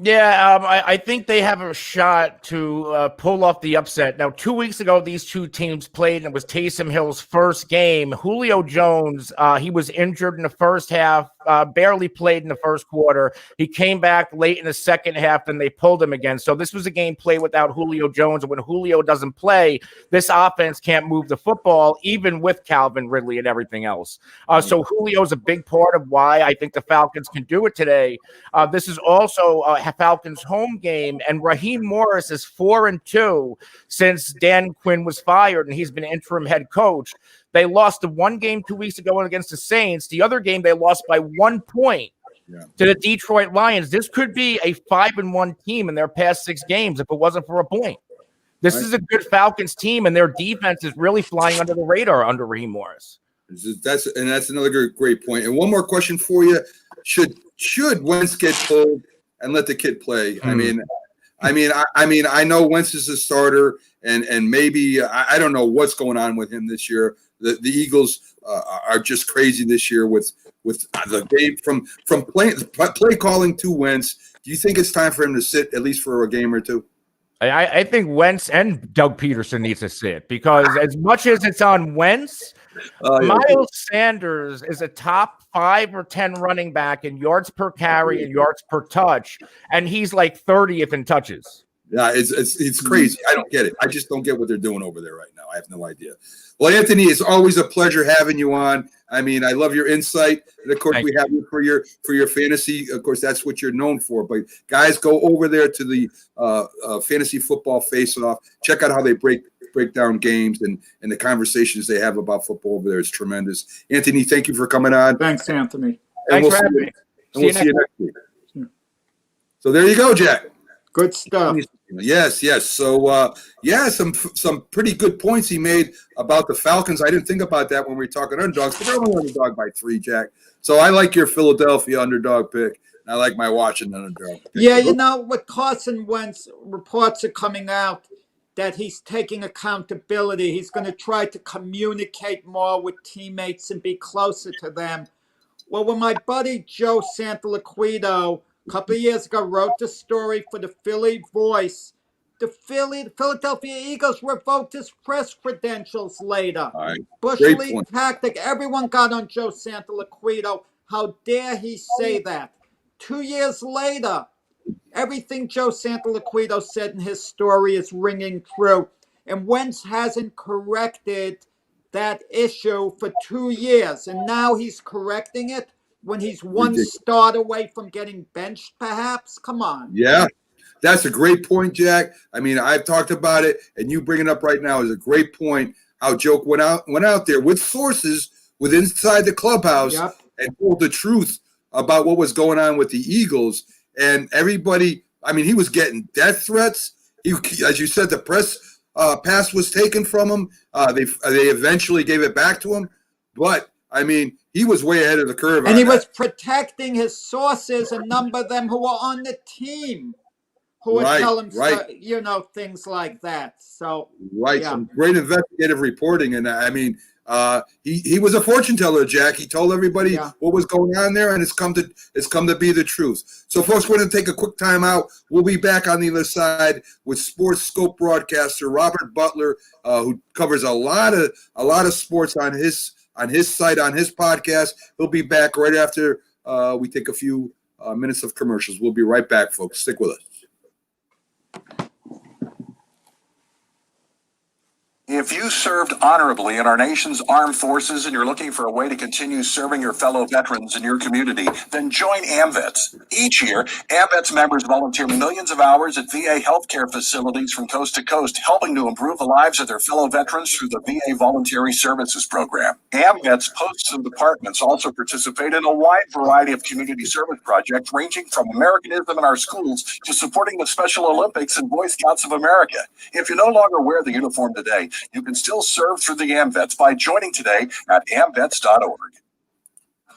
Yeah, I think they have a shot to pull off the upset. Now, 2 weeks ago, these two teams played, and it was Taysom Hill's first game. Julio Jones, he was injured in the first half, barely played in the first quarter. He came back late in the second half, and they pulled him again. So this was a game played without Julio Jones, and when Julio doesn't play, this offense can't move the football, even with Calvin Ridley and everything else. So Julio's a big part of why I think the Falcons can do it today. This is also Falcons home game, and Raheem Morris is 4-2 since Dan Quinn was fired, and he's been interim head coach. They lost the one game 2 weeks ago against the Saints. The other game they lost by 1 point to the Detroit Lions. This could be a 5-1 team in their past 6 games if it wasn't for a point. This is a good Falcons team, and their defense is really flying under the radar under Raheem Morris. That's another great point. And one more question for you: Should Wentz get pulled and let the kid play? I know Wentz is a starter, and maybe I don't know what's going on with him this year. The Eagles are just crazy this year with the game from play calling to Wentz. Do you think it's time for him to sit at least for a game or two? I think Wentz and Doug Peterson needs to sit, because as much as it's on Wentz, Yeah. Miles Sanders is a top 5 or 10 running back in yards per carry and yards per touch, and he's like 30th in touches. Yeah, it's crazy. I don't get it. I just don't get what they're doing over there right now. I have no idea. Well, Anthony, it's always a pleasure having you on. I mean, I love your insight, and of course, we have you for your fantasy. Of course, that's what you're known for. But guys, go over there to the fantasy football face-off. Check out how they break down games and the conversations they have about football over there is tremendous. Anthony, thank you for coming on. Thanks, Anthony. Thanks for having me. And we'll see you next week. So there you go, Jack. Good stuff. Yes. So, some pretty good points he made about the Falcons. I didn't think about that when we were talking underdogs, but they're only underdog by 3, Jack. So I like your Philadelphia underdog pick. And I like my Washington underdog pick. Yeah, you know, with Carson Wentz, reports are coming out that he's taking accountability. He's going to try to communicate more with teammates and be closer to them. Well, when my buddy Joe Santoliquito a couple of years ago wrote the story for the Philly Voice, the Philadelphia Eagles revoked his press credentials later. Right. Bush League tactic. Everyone got on Joe Santoliquito. How dare he say that? 2 years later, everything Joe Santoliquito said in his story is ringing true. And Wentz hasn't corrected that issue for 2 years. And now he's correcting it when he's one start away from getting benched, perhaps? Come on. Yeah, that's a great point, Jack. I mean, I've talked about it, and you bring it up right now is a great point. How Joe went out there with sources inside the clubhouse and told the truth about what was going on with the Eagles. And everybody, I mean, he was getting death threats. As you said, the press pass was taken from him. They eventually gave it back to him. But, I mean, he was way ahead of the curve. And he was protecting his sources, a number of them who were on the team, who would tell him, things like that. So, some great investigative reporting. And, I mean, he was a fortune teller, Jack. He told everybody what was going on there, and it's come to be the truth. So, folks, we're going to take a quick time out. We'll be back on the other side with Sports Skope broadcaster Robert Butler, who covers a lot of sports on his site, on his podcast. He'll be back right after we take a few minutes of commercials. We'll be right back, folks. Stick with us. If you served honorably in our nation's armed forces and you're looking for a way to continue serving your fellow veterans in your community, then join AMVETS. Each year, AMVETS members volunteer millions of hours at VA healthcare facilities from coast to coast, helping to improve the lives of their fellow veterans through the VA Voluntary Services Program. AMVETS posts and departments also participate in a wide variety of community service projects, ranging from Americanism in our schools to supporting the Special Olympics and Boy Scouts of America. If you no longer wear the uniform today, you can still serve through the AMVETS by joining today at amvets.org.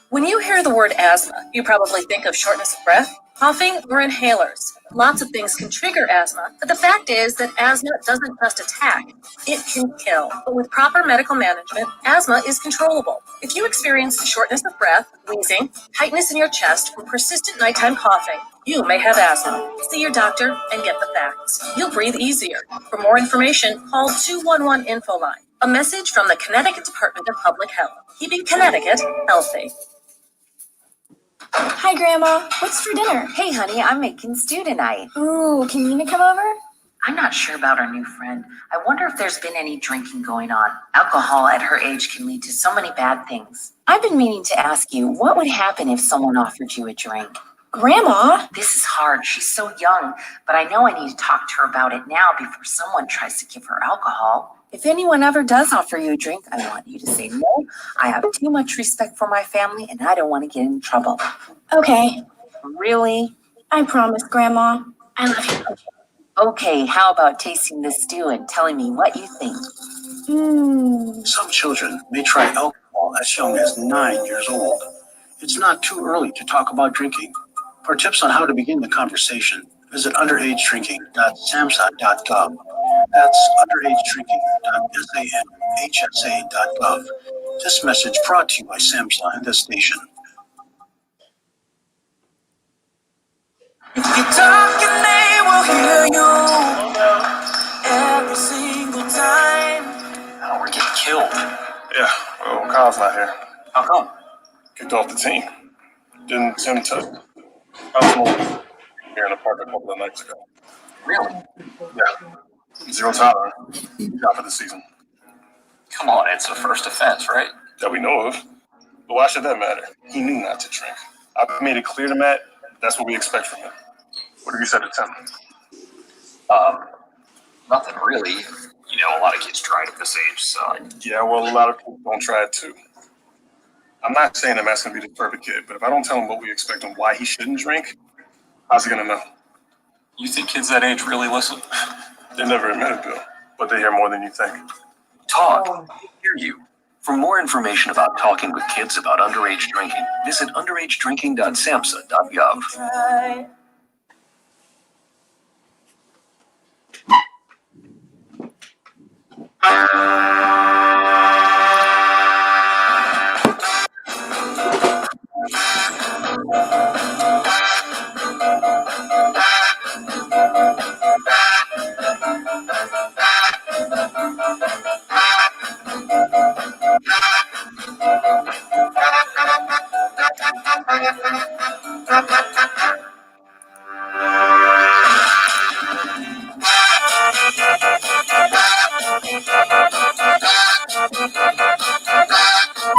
When you hear the word asthma, you probably think of shortness of breath, coughing, or inhalers. Lots of things can trigger asthma, but the fact is that asthma doesn't just attack, it can kill. But with proper medical management, asthma is controllable. If you experience shortness of breath, wheezing, tightness in your chest, or persistent nighttime coughing, you may have asthma. See your doctor and get the facts. You'll breathe easier. For more information, call 211-INFO-LINE. A message from the Connecticut Department of Public Health, keeping Connecticut healthy. Hi, Grandma. What's for dinner? Hey, honey, I'm making stew tonight. Ooh, can Nina come over? I'm not sure about our new friend. I wonder if there's been any drinking going on. Alcohol at her age can lead to so many bad things. I've been meaning to ask you, what would happen if someone offered you a drink? Grandma? This is hard. She's so young, but I know I need to talk to her about it now before someone tries to give her alcohol. If anyone ever does offer you a drink, I want you to say no. I have too much respect for my family, and I don't want to get in trouble. Okay. Really? I promise, Grandma. I love you. Okay, how about tasting the stew and telling me what you think? Some children may try alcohol as young as 9 years old. It's not too early to talk about drinking. For tips on how to begin the conversation, visit underagedrinking.samhsa.gov. That's underagedrinking.samhsa.gov. This message brought to you by SAMHSA and this station. If you talk and they will hear you every single time. Now we're getting killed. Yeah, well, Kyle's not here. How come? Kicked off the team. Didn't Tim touch him? Kyle's here in the park a couple of nights ago. Really? Yeah. Zero tolerance. He's out for the season. Come on, it's a first offense, right? That we know of. But why should that matter? He knew not to drink. I made it clear to Matt that's what we expect from him. What have you said to Tim? Nothing really. You know, a lot of kids try it at this age, so. Yeah, well, a lot of people don't try it too. I'm not saying that Matt's going to be the perfect kid, but if I don't tell him what we expect and why he shouldn't drink, how's he going to know? You think kids that age really listen? They never admit it, Bill, but they hear more than you think. Talk. I hear you. For more information about talking with kids about underage drinking, visit underagedrinking.samhsa.gov.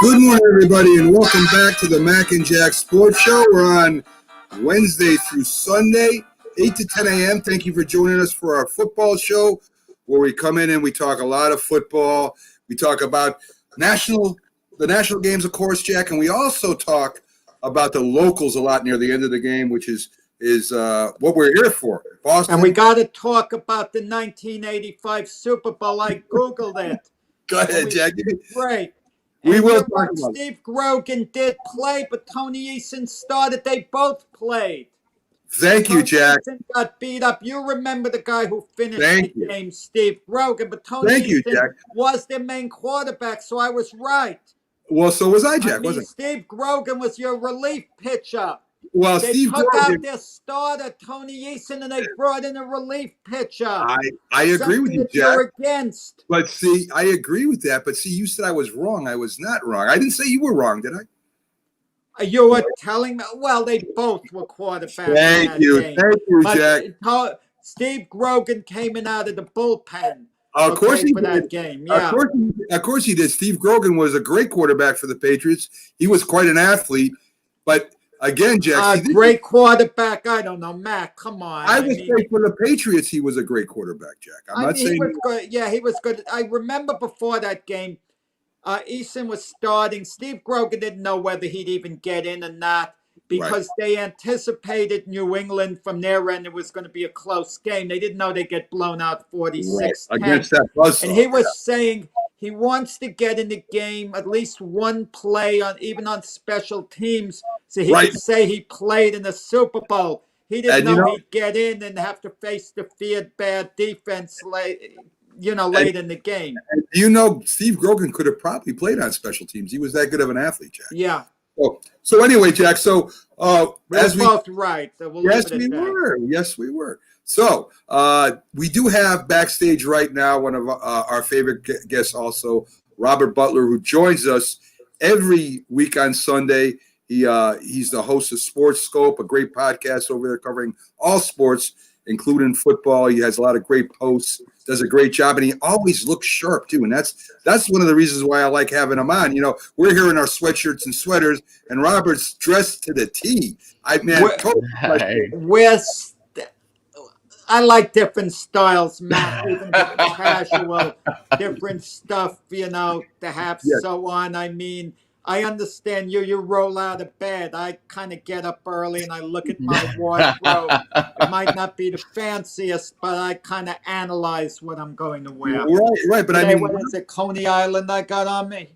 Good morning, everybody, and welcome back to the Mac and Jack Sports Show. We're on Wednesday through Sunday, 8 to 10 a.m. Thank you for joining us for our football show, where we come in and we talk a lot of football. We talk about the national games, of course, Jack, and we also talk about the locals a lot near the end of the game, which is what we're here for. Boston. And we got to talk about the 1985 Super Bowl. I Googled it. Go ahead, Jack. Great. We And will you're talk right, about it. Steve Grogan did play, but Tony Eason started. They both played. Thank you, Tony Jack. Eason got beat up. You remember the guy who finished Thank the you. game, Steve Grogan, but Tony Thank you, Eason Jack. was their main quarterback, so I was right. Well, so was I, Jack, wasn't Steve Grogan was your relief pitcher. Well, They Steve took Grogan, out their starter, Tony Eason, and they brought in a relief pitcher. I agree with Something you, that Jack. you're against. But see, I agree with that. But see, you said I was wrong. I was not wrong. I didn't say you were wrong, did I? You were telling me, well, they both were quarterbacks. Thank in you. that game. Thank you, But Jack. Steve Grogan came in out of the bullpen. Of course he for did. that game. Yeah. Of course he did. Steve Grogan was a great quarterback for the Patriots. He was quite an athlete. But again, Jack, great quarterback. I don't know, Mac. Come on. I would say for the Patriots, he was a great quarterback, Jack. I'm not saying he was good. Yeah, he was good. I remember before that game, Eason was starting. Steve Grogan didn't know whether he'd even get in or not because they anticipated New England from their end. It was going to be a close game. They didn't know they'd get blown out 46-10. Against that buzzsaw. And he was saying he wants to get in the game at least one play even on special teams, so he could say he played in the Super Bowl. He didn't know he'd get in and have to face the feared bad defense late in the game. And Steve Grogan could have probably played on special teams. He was that good of an athlete, Jack. Yeah. So anyway, Jack. So we're both right. Yes, we were. Yes, we were. So we do have backstage right now one of our favorite guests, also Robert Butler, who joins us every week on Sunday. He's the host of Sports Skope, a great podcast over there covering all sports, including football. He has a lot of great posts, does a great job, and he always looks sharp too. And that's one of the reasons why I like having him on. We're here in our sweatshirts and sweaters, and Robert's dressed to the T. I like different styles, Matt, even casual, different stuff, to have so on. I mean, I understand you roll out of bed. I kind of get up early and I look at my wardrobe. It might not be the fanciest, but I kind of analyze what I'm going to wear. Right. But today, what is it, Coney Island I got on me?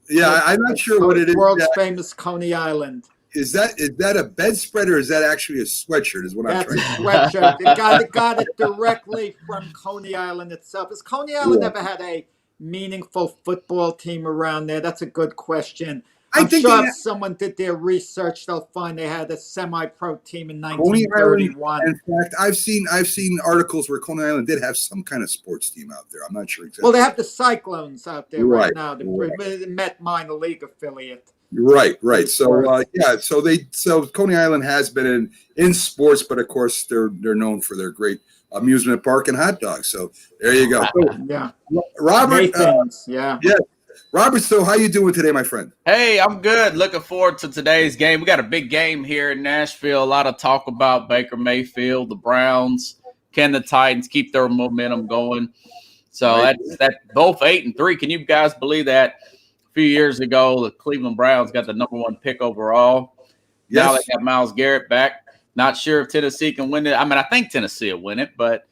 Yeah, I'm not sure what it is. World's famous Coney Island. Is that a bedspread or is that actually a sweatshirt? Is what I'm trying to say. That's a sweatshirt. The guy that got it directly from Coney Island itself. Has Coney Island ever had a meaningful football team around there? That's a good question. I I'm think sure they if someone did their research, they'll find they had a semi-pro team in Coney Island. 1931. In fact, I've seen articles where Coney Island did have some kind of sports team out there. I'm not sure exactly. Well, they have the Cyclones out there right Right, now, the right. Met minor league affiliate. Right. So Sports. so Coney Island has been in sports, but of course they're known for their great amusement park and hot dogs. So there you go. So, Yeah. Robert, Nathan's, yeah. yeah, Robert. So how you doing today, my friend? Hey, I'm good. Looking forward to today's game. We got a big game here in Nashville. A lot of talk about Baker Mayfield, the Browns. Can the Titans keep their momentum going? So Right. that's both 8-3. Can you guys believe that? A few years ago, the Cleveland Browns got the #1 pick overall. Now they Yes. got Myles Garrett back. Not sure if Tennessee can win it. I mean, I think Tennessee will win it, but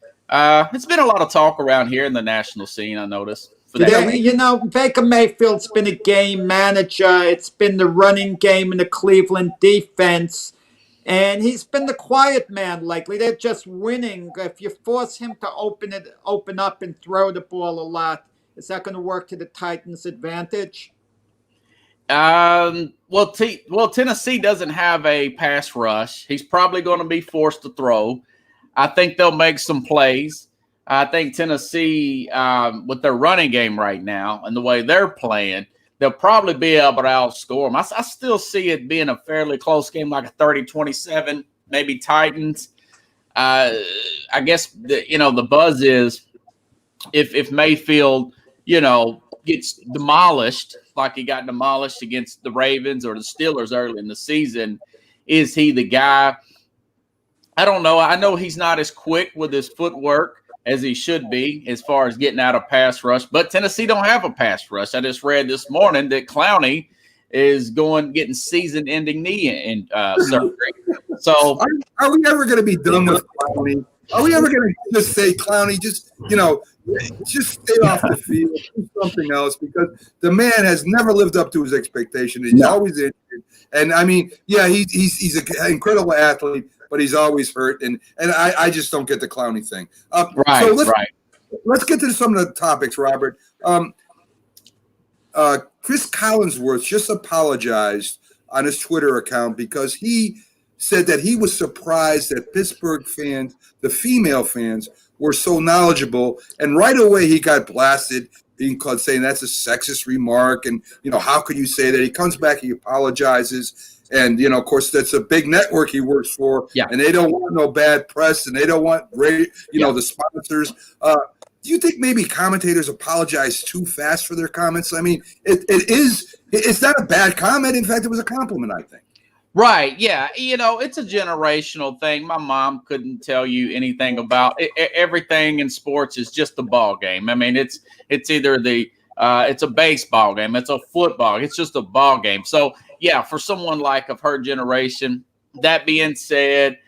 it's been a lot of talk around here in the national scene, I noticed. For that. Baker Mayfield's been a game manager. It's been the running game in the Cleveland defense. And he's been the quiet man lately. They're just winning. If you force him to open up and throw the ball a lot, is that going to work to the Titans' advantage? Well, Tennessee doesn't have a pass rush. He's probably going to be forced to throw. I think they'll make some plays. I think Tennessee, with their running game right now and the way they're playing, they'll probably be able to outscore them. I still see it being a fairly close game, like a 30-27, maybe Titans. I guess the buzz is if Mayfield, gets demolished like he got demolished against the Ravens or the Steelers early in the season, is he the guy? I don't know. I know he's not as quick with his footwork as he should be as far as getting out of pass rush, but Tennessee don't have a pass rush. I just read this morning that Clowney is getting season-ending knee surgery. So are we ever going to be done with Clowney? Are we ever going to just say Clowney, just stay off the field, do something else, because the man has never lived up to his expectation. He's always injured. And I mean, yeah, he's an incredible athlete, but he's always hurt. And I just don't get the Clowney thing. Right. Let's get to some of the topics, Robert. Chris Collinsworth just apologized on his Twitter account because he said that he was surprised that Pittsburgh fans, the female fans, were so knowledgeable. And right away he got blasted, being called, saying that's a sexist remark. And, how could you say that? He comes back, he apologizes. And, of course, that's a big network he works for. Yeah. And they don't want no bad press, and they don't want, the sponsors. Do you think maybe commentators apologize too fast for their comments? I mean, it's not a bad comment. In fact, it was a compliment, I think. Right. Yeah. It's a generational thing. My mom couldn't tell you anything about it. Everything in sports is just a ball game. I mean, it's either it's a baseball game, it's a football, it's just a ball game. So yeah, for someone like of her generation, that being said,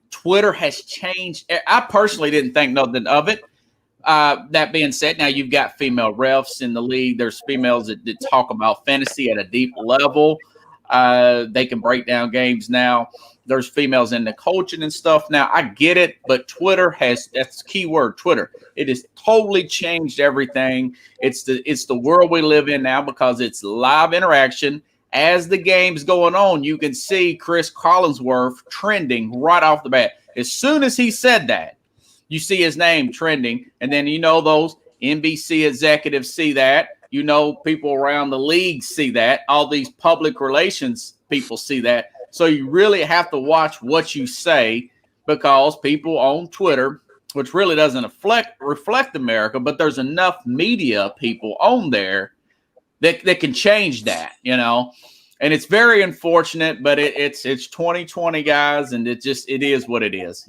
Twitter has changed. I personally didn't think nothing of it. That being said, now you've got female refs in the league. There's females that talk about fantasy at a deep level. They can break down games now. There's females in the coaching and stuff now. I get it, but Twitter that's the key word, Twitter. It has totally changed everything. It's the world we live in now because it's live interaction. As the game's going on, you can see Chris Collinsworth trending right off the bat. As soon as he said that, you see his name trending, and then those NBC executives see that. People around the league see that. All these public relations people see that. So you really have to watch what you say because people on Twitter, which really doesn't reflect America, but there's enough media people on there that can change that, And it's very unfortunate, but it's 2020, guys, and it is what it is,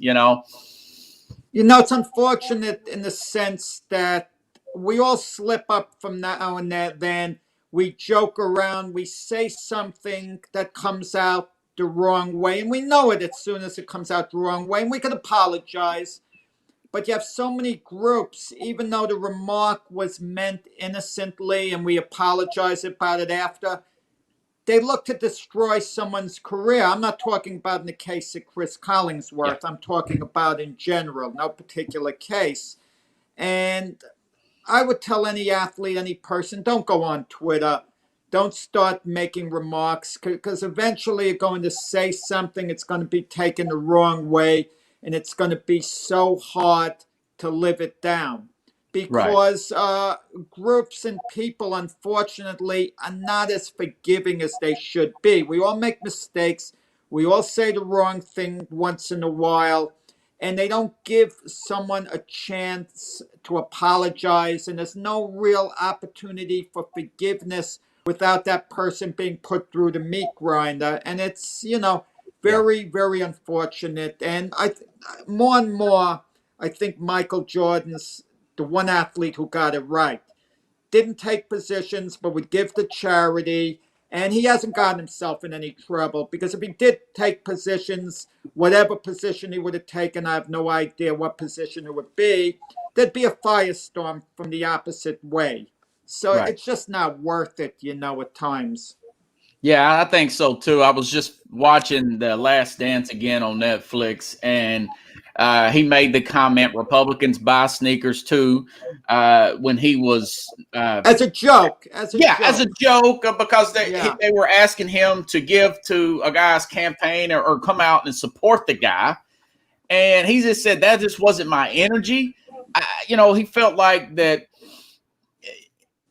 It's unfortunate in the sense that we all slip up from now and then. We joke around. We say something that comes out the wrong way, and we know it as soon as it comes out the wrong way, and we can apologize. But you have so many groups, even though the remark was meant innocently and we apologize about it after, they look to destroy someone's career. I'm not talking about in the case of Chris Collinsworth. Yeah. I'm talking about in general, no particular case. And I would tell any athlete, any person, don't go on Twitter don't start making remarks, because eventually you're going to say something, it's going to be taken the wrong way, and it's going to be so hard to live it down. Right. Because groups and people, unfortunately, are not as forgiving as they should be. We all make mistakes. We all say the wrong thing once in a while, and they don't give someone a chance to apologize, and there's no real opportunity for forgiveness without that person being put through the meat grinder. And it's, very, very unfortunate. And more and more, I think Michael Jordan's the one athlete who got it right. Didn't take positions, but would give to charity. And he hasn't gotten himself in any trouble, because if he did take positions, whatever position he would have taken, I have no idea what position it would be, there'd be a firestorm from the opposite way. So Right. it's just not worth it, at times. Yeah, I think so too. I was just watching The Last Dance again on Netflix, and he made the comment, Republicans buy sneakers too, when he was As a joke. As a joke, because Yeah. they were asking him to give to a guy's campaign or come out and support the guy, and he just said that just wasn't my energy. He felt like that.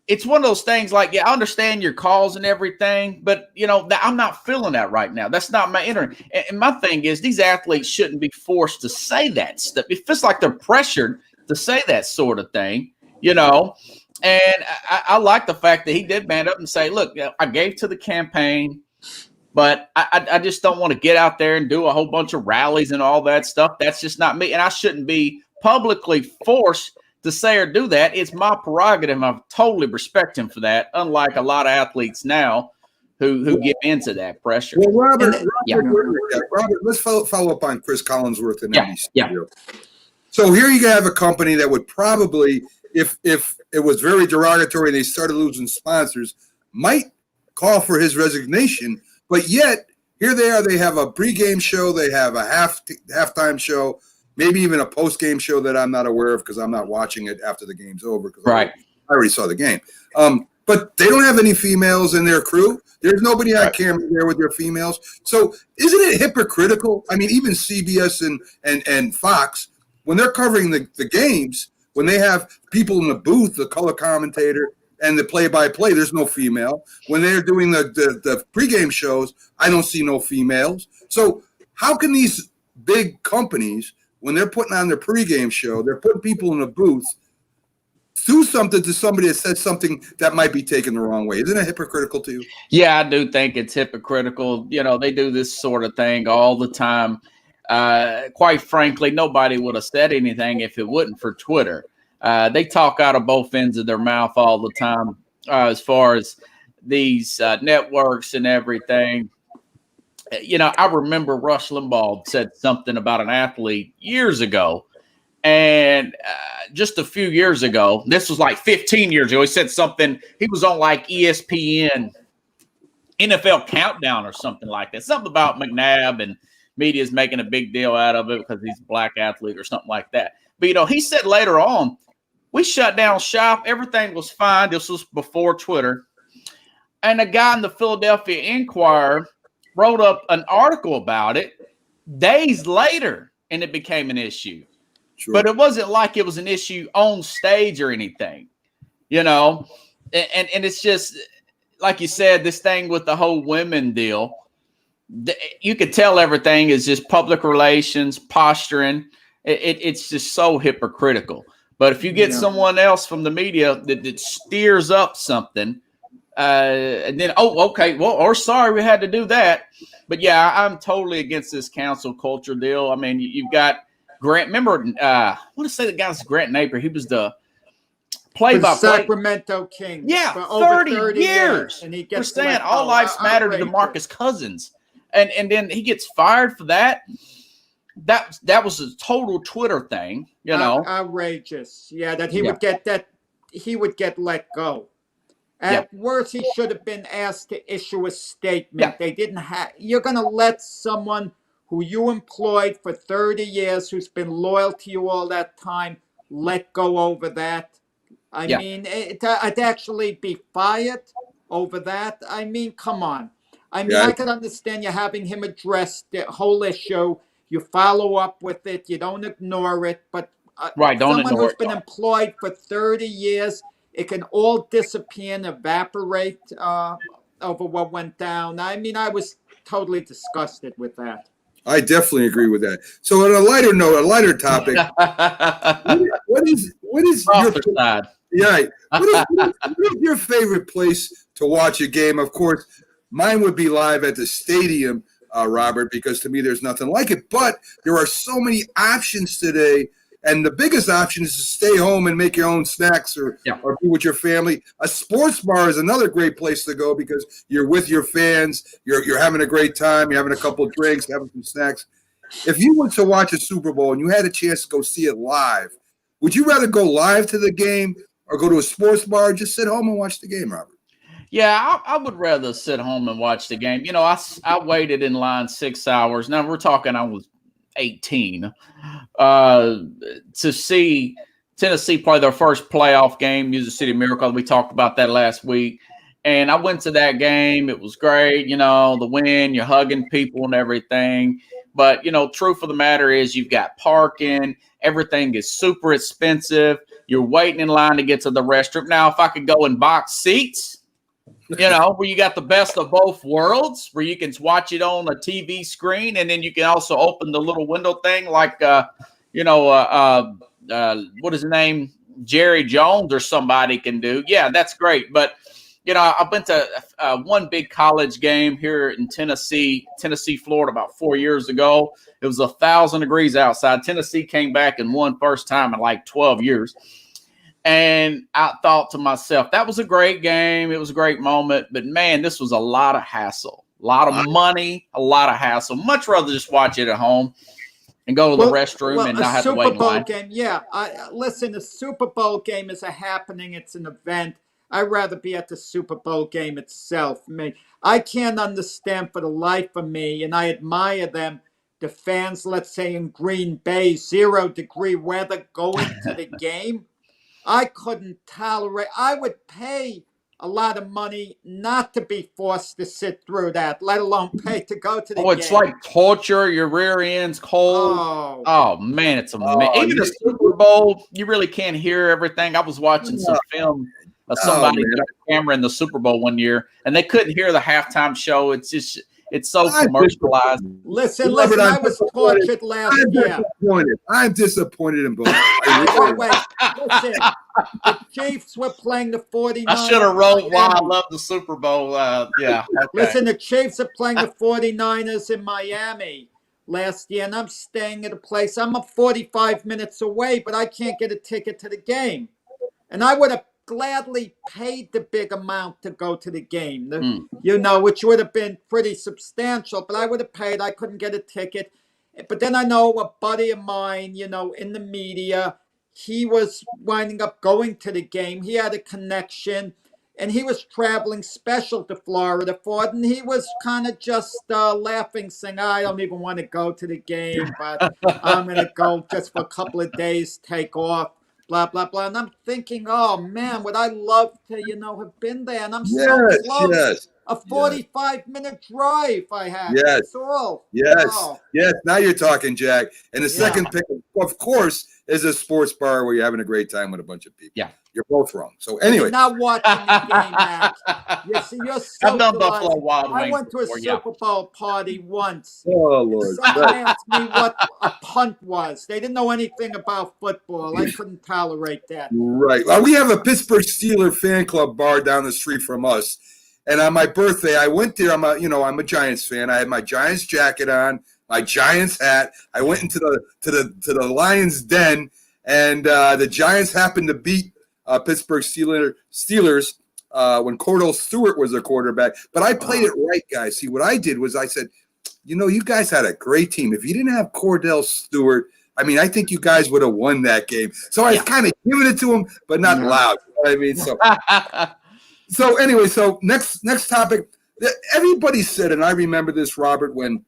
It's one of those things like, yeah, I understand your calls and everything, but I'm not feeling that right now. That's not my energy. And my thing is, these athletes shouldn't be forced to say that stuff. It feels like they're pressured to say that sort of thing, And I like the fact that he did man up and say, look, I gave to the campaign, but I just don't want to get out there and do a whole bunch of rallies and all that stuff. That's just not me. And I shouldn't be publicly forced to say or do that. It's my prerogative. I totally respect him for that, unlike a lot of athletes now who give into that pressure. Well, Robert, let's follow up on Chris Collinsworth and NBC. Yeah. So here you have a company that would probably, if it was very derogatory and they started losing sponsors, might call for his resignation. But yet, here they are. They have a pregame show. They have a halftime show. Maybe even a post-game show that I'm not aware of, because I'm not watching it after the game's over. Right. I already saw the game. But they don't have any females in their crew. There's nobody on camera there with their females. So isn't it hypocritical? I mean, even CBS and Fox, when they're covering the games, when they have people in the booth, the color commentator and the play-by-play, there's no female. When they're doing the pregame shows, I don't see no females. So how can these big companies, when they're putting on their pregame show, they're putting people in the booth, do something to somebody that says something that might be taken the wrong way? Isn't it hypocritical to you? Yeah, I do think it's hypocritical. They do this sort of thing all the time. Quite frankly, nobody would have said anything if it wasn't for Twitter. They talk out of both ends of their mouth all the time as far as these networks and everything. I remember Rush Limbaugh said something about an athlete years ago. And just a few years ago, this was like 15 years ago, he said something. He was on like ESPN NFL Countdown or something like that. Something about McNabb and media's making a big deal out of it because he's a black athlete or something like that. But, he said later on, we shut down shop. Everything was fine. This was before Twitter. And a guy in the Philadelphia Inquirer wrote up an article about it days later, and it became an issue. Sure. But it wasn't like it was an issue on stage or anything, And it's just, like you said, this thing with the whole women deal, you could tell everything is just public relations, posturing. It's just so hypocritical. But if you get someone else from the media that steers up something, and then, okay, well, or sorry, we had to do that. But yeah, I'm totally against this cancel culture deal. I mean, you've got Grant. Remember, I want to say the guy's Grant Napier. He was the play-by-play Sacramento Kings. Yeah, for 30 years. And he gets for saying all lives matter to DeMarcus Cousins, and then he gets fired for that. That was a total Twitter thing, outrageous. Yeah, that he would get let go. At worst, he should have been asked to issue a statement. Yeah. They didn't have. You're going to let someone who you employed for 30 years, who's been loyal to you all that time, let go over that? I mean, to actually be fired over that. I mean, come on. I mean, Yeah. I could understand you having him address the whole issue. You follow up with it. You don't ignore it. But Right, don't someone ignore who's it. been employed for 30 years, it can all disappear and evaporate over what went down. I mean, I was totally disgusted with that. I definitely agree with that. So, on a lighter note, a lighter topic, what is your Softer side. yeah? What is your favorite place to watch a game? Of course, mine would be live at the stadium, Robert, because to me there's nothing like it. But there are so many options today. And the biggest option is to stay home and make your own snacks or be with your family. A sports bar is another great place to go because you're with your fans. You're having a great time. You're having a couple of drinks, having some snacks. If you went to watch a Super Bowl and you had a chance to go see it live, would you rather go live to the game or go to a sports bar or just sit home and watch the game, Robert? Yeah, I would rather sit home and watch the game. You know, I waited in line 6 hours. Now we're talking I was 18 to see Tennessee play their first playoff game, Music City Miracle. We talked about that last week. And I went to that game. It was great. You know, the win, you're hugging people and everything. But, you know, truth of the matter is you've got parking. Everything is super expensive. You're waiting in line to get to the restroom. Now, if I could go in box seats, you know, where you got the best of both worlds, where you can watch it on a TV screen, and then you can also open the little window thing like, what is his name? Jerry Jones or somebody can do. Yeah, that's great. But, you know, I went to one big college game here in Tennessee, Florida, about 4 years ago. It was 1,000 degrees outside. Tennessee came back and won first time in like 12 years. And I thought to myself, that was a great game. It was a great moment. But, man, this was a lot of hassle, a lot of money, a lot of hassle. Much rather just watch it at home and go to the restroom and not have to wait in line. Game, yeah. Listen, the Super Bowl game is a happening. It's an event. I'd rather be at the Super Bowl game itself. I can't understand for the life of me, and I admire them, the fans, let's say in Green Bay, 0-degree weather, going to the game. I couldn't tolerate. I would pay a lot of money not to be forced to sit through that, let alone pay to go to the game. Oh, it's like torture. Your rear end's cold. Oh man, it's amazing. Even the Super Bowl, you really can't hear everything. I was watching some film of somebody got a camera in the Super Bowl one year, and they couldn't hear the halftime show. It's just, it's so commercialized. Listen, I was tortured last year. I'm disappointed in both. Wait. Listen, the Chiefs were playing the 49ers. I should have wrote why I love the Super Bowl. Yeah. Okay. Listen, the Chiefs are playing the 49ers in Miami last year, and I'm staying at a place. I'm 45 minutes away, but I can't get a ticket to the game. And I would have gladly paid the big amount to go to the game, you know, which would have been pretty substantial, but I would have paid. I couldn't get a ticket. But then I know a buddy of mine, you know, in the media, he was winding up going to the game. He had a connection, and he was traveling special to Florida for it, and he was kind of just laughing, saying, I don't even want to go to the game, but I'm going to go just for a couple of days, take off. Blah, blah, blah. And I'm thinking, oh, man, would I love to, you know, have been there. And I'm so close. Yes. A 45-minute drive I had. Yes. That's all. Yes. Oh. Yes. Now you're talking, Jack. And the second pick, of course, is a sports bar where you're having a great time with a bunch of people. Yeah. You're both wrong. So anyway. You're not watching the game, Matt. You're so I've done Buffalo Wild Wings. I went to a Super Bowl party once. Oh, Lord. Someone asked me what a punt was. They didn't know anything about football. I couldn't tolerate that. Right. Well, we have a Pittsburgh Steelers fan club bar down the street from us. And on my birthday, I went there. I'm a Giants fan. I had my Giants jacket on, my Giants hat. I went into the Lions den, and the Giants happened to beat Pittsburgh Steelers when Cordell Stewart was their quarterback. But I played it right, guys. See, what I did was I said, you know, you guys had a great team. If you didn't have Cordell Stewart, I mean, I think you guys would have won that game. So I was kind of giving it to him, but not loud. You know what I mean? So. So anyway, so next topic. Everybody said, and I remember this, Robert, when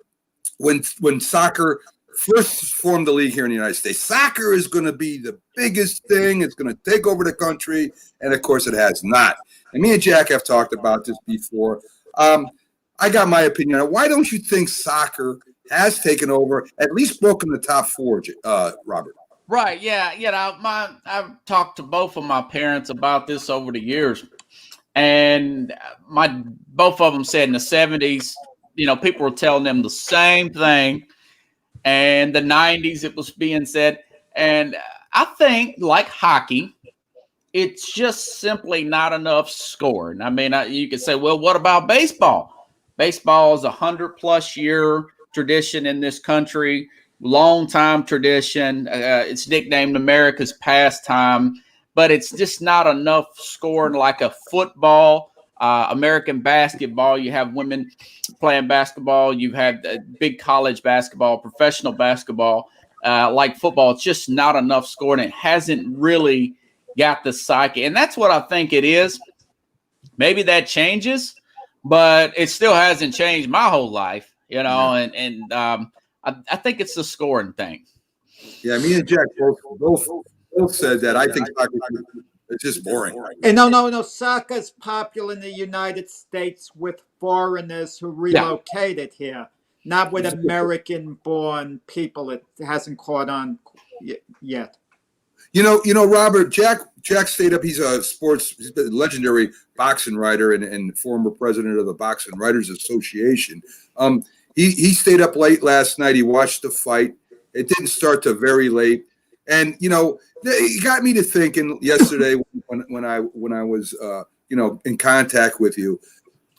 soccer first formed the league here in the United States. Soccer is going to be the biggest thing. It's going to take over the country. And, of course, it has not. And me and Jack have talked about this before. I got my opinion on it. Why don't you think soccer has taken over, at least broken the top four, Robert? Right. Yeah. I've talked to both of my parents about this over the years. And both of them said in the 70s, people were telling them the same thing. And the 90s, it was being said. And I think, like hockey, it's just simply not enough scoring. I mean, you could say, well, what about baseball? Baseball is 100+ year tradition in this country, long time tradition. It's nicknamed America's pastime, but it's just not enough scoring like a football. American basketball, you have women playing basketball. You've had big college basketball, professional basketball, like football. It's just not enough scoring. It hasn't really got the psyche. And that's what I think it is. Maybe that changes, but it still hasn't changed my whole life, and I think it's the scoring thing. Yeah, me and Jack both said that. I think soccer is just boring. And no. Soccer's popular in the United States with foreigners who relocated here, not with American-born people. It hasn't caught on yet. Robert, Jack stayed up. He's he's a legendary boxing writer and former president of the Boxing Writers Association. He stayed up late last night. He watched the fight. It didn't start till very late. And, it got me to thinking yesterday when I was, in contact with you.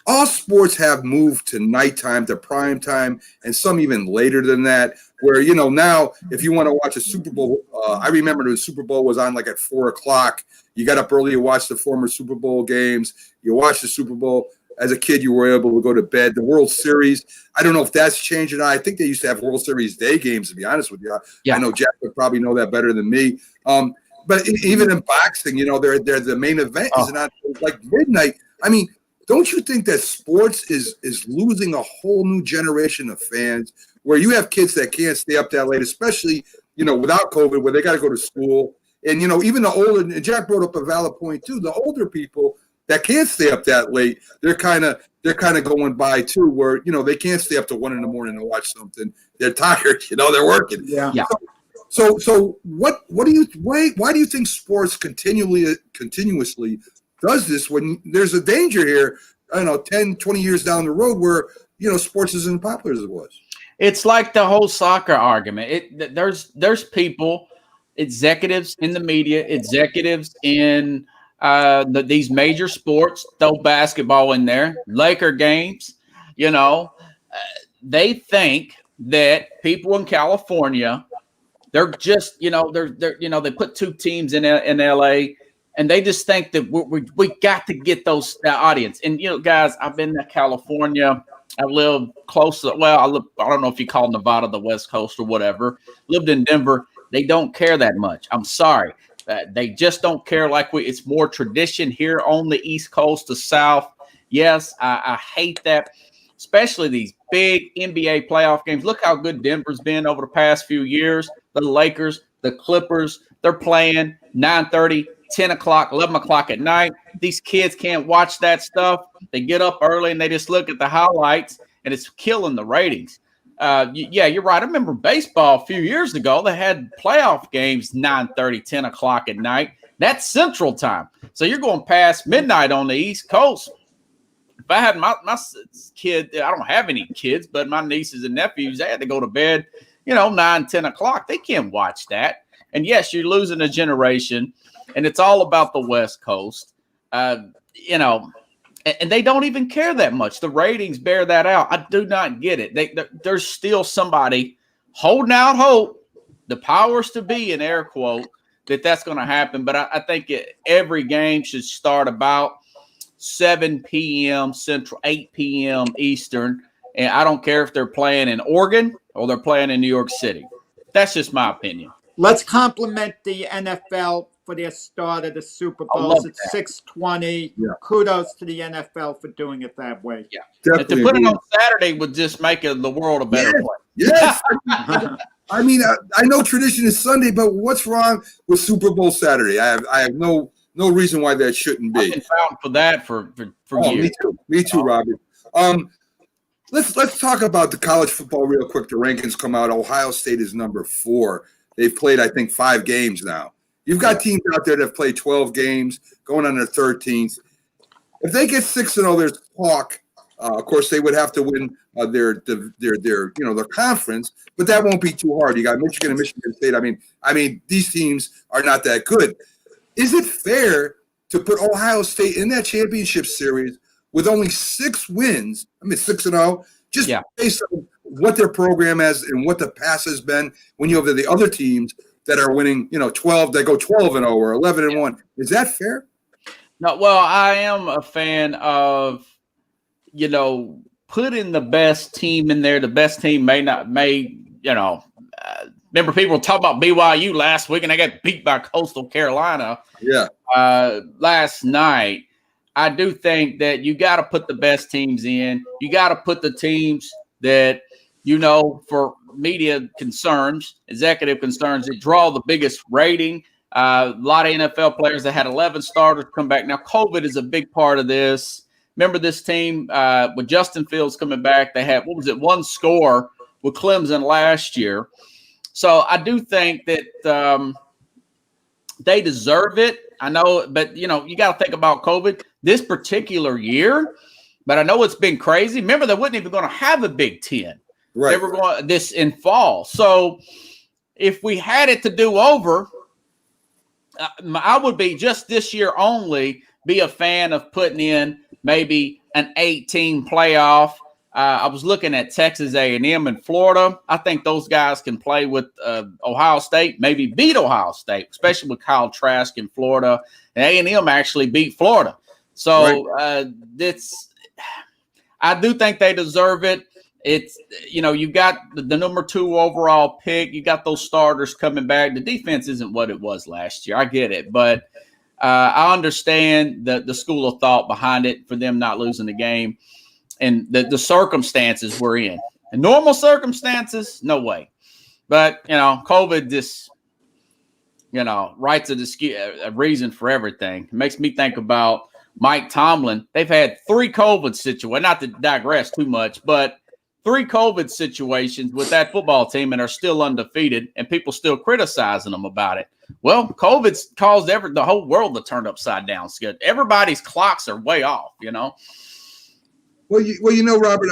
All sports have moved to nighttime, to prime time, and some even later than that, where, now if you want to watch a Super Bowl, I remember the Super Bowl was on like at 4:00. You got up early to watch the former Super Bowl games. You watched the Super Bowl. As a kid, you were able to go to bed. The World Series, I don't know if that's changed or not. I think they used to have World Series day games, to be honest with you. Yeah. I know Jack would probably know that better than me. But even in boxing, they're the main event is not like midnight. I mean, don't you think that sports is losing a whole new generation of fans where you have kids that can't stay up that late, especially, without COVID, where they got to go to school. And, even the older, and Jack brought up a valid point too, the older people that can't stay up that late, they're kind of going by too, where, they can't stay up to 1 a.m. to watch something. They're tired, they're working. Yeah. So why do you think sports continuously does this when there's a danger here, 10, 20 years down the road where, sports isn't popular as it was? It's like the whole soccer argument. There's people, executives in the media, executives in these major sports, throw basketball in there, Laker games, they think that people in California, they're just, they put two teams in LA and they just think that we got to get those audience. And, guys, I've been to California. I live close to, I don't know if you call Nevada the West Coast or whatever. Lived in Denver. They don't care that much. I'm sorry. They just don't care like it's more tradition here on the East Coast, the South. Yes, I hate that, especially these big NBA playoff games. Look how good Denver's been over the past few years. The Lakers, the Clippers, they're playing 9:30, 10 o'clock, 11 o'clock at night. These kids can't watch that stuff. They get up early and they just look at the highlights, and it's killing the ratings. Yeah, you're right. I remember baseball a few years ago. They had playoff games 9:30, 10 o'clock at night. That's Central Time. So you're going past midnight on the East Coast. If I had my kid, I don't have any kids, but my nieces and nephews, they had to go to bed, 9, 10 o'clock. They can't watch that. And yes, you're losing a generation, and it's all about the West Coast, and they don't even care that much. The ratings bear that out. I do not get it. There's still somebody holding out hope, the powers to be, in air quote, that's going to happen. But I think every game should start about 7 p.m. Central, 8 p.m. Eastern. And I don't care if they're playing in Oregon or they're playing in New York City. That's just my opinion. Let's compliment the NFL for their start of the Super Bowls at 6:20. Yeah. Kudos to the NFL for doing it that way. Yeah, and to put it on Saturday would just make the world a better place. Yes. I mean, I know tradition is Sunday, but what's wrong with Super Bowl Saturday? I have no reason why that shouldn't be. I've been found for that for years. Me too, Robert. Let's talk about the college football real quick. The rankings come out. Ohio State is number 4. They've played, I think, 5 games now. You've got teams out there that have played 12 games, going on their 13th. If they get 6-0, there's talk. Of course, they would have to win their conference, but that won't be too hard. You got Michigan and Michigan State. I mean, these teams are not that good. Is it fair to put Ohio State in that championship series with only 6 wins? 6-0, just based on what their program has and what the past has been. When you have the other teams that are winning, 12, they go 12-0 or 11-1. Is that fair? No, well, I am a fan of, putting the best team in there. The best team remember people were talking about BYU last week and they got beat by Coastal Carolina. Yeah. Last night. I do think that you got to put the best teams in. You got to put the teams that, for media concerns, executive concerns, that draw the biggest rating. A lot of NFL players that had 11 starters come back. Now, COVID is a big part of this. Remember this team with Justin Fields coming back? They had, 1 score with Clemson last year. So I do think that they deserve it. I know, but, you got to think about COVID this particular year. But I know it's been crazy. Remember, they wasn't even going to have a Big Ten. Right. They were going this in fall. So if we had it to do over, I would be just this year only be a fan of putting in maybe an 8-team playoff. I was looking at Texas A&M and Florida. I think those guys can play with Ohio State, maybe beat Ohio State, especially with Kyle Trask in Florida. And A&M actually beat Florida. So I do think they deserve it. It's, you got the number 2 overall pick. You got those starters coming back. The defense isn't what it was last year. I get it. But I understand the school of thought behind it for them not losing the game and the circumstances we're in. In normal circumstances, no way. But, COVID just, writes a reason for everything. It makes me think about Mike Tomlin. They've had 3 COVID situations, not to digress too much, but 3 COVID situations with that football team and are still undefeated, and people still criticizing them about it. Well, COVID's caused the whole world to turn upside down. Everybody's clocks are way off, Well, Robert,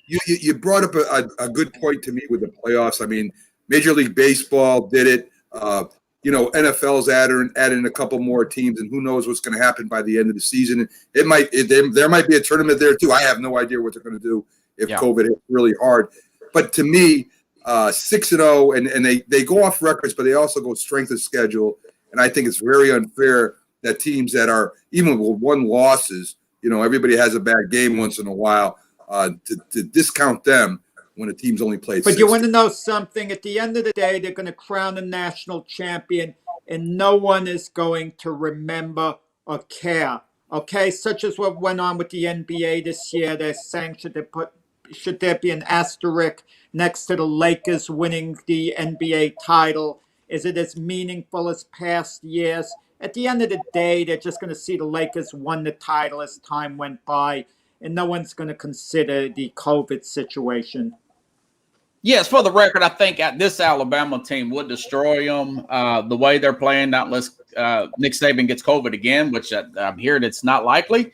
you brought up a good point to me with the playoffs. Major League Baseball did it. NFL's adding a couple more teams, and who knows what's going to happen by the end of the season. There might be a tournament there too. I have no idea what they're going to do if COVID hits really hard. But to me, 6-0, and they go off records, but they also go strength of schedule. And I think it's very unfair that teams that are even with 1 losses, everybody has a bad game once in a while, to discount them when a team's only played. But you want to know something? At the end of the day, they're going to crown a national champion, and no one is going to remember or care. Okay, such as what went on with the NBA this year. They're saying should there be an asterisk next to the Lakers winning the NBA title? Is it as meaningful as past years? At the end of the day, they're just going to see the Lakers won the title as time went by, and no one's going to consider the COVID situation. Yes, for the record, I think this Alabama team would destroy them the way they're playing, not unless Nick Saban gets COVID again, which I'm hearing it's not likely,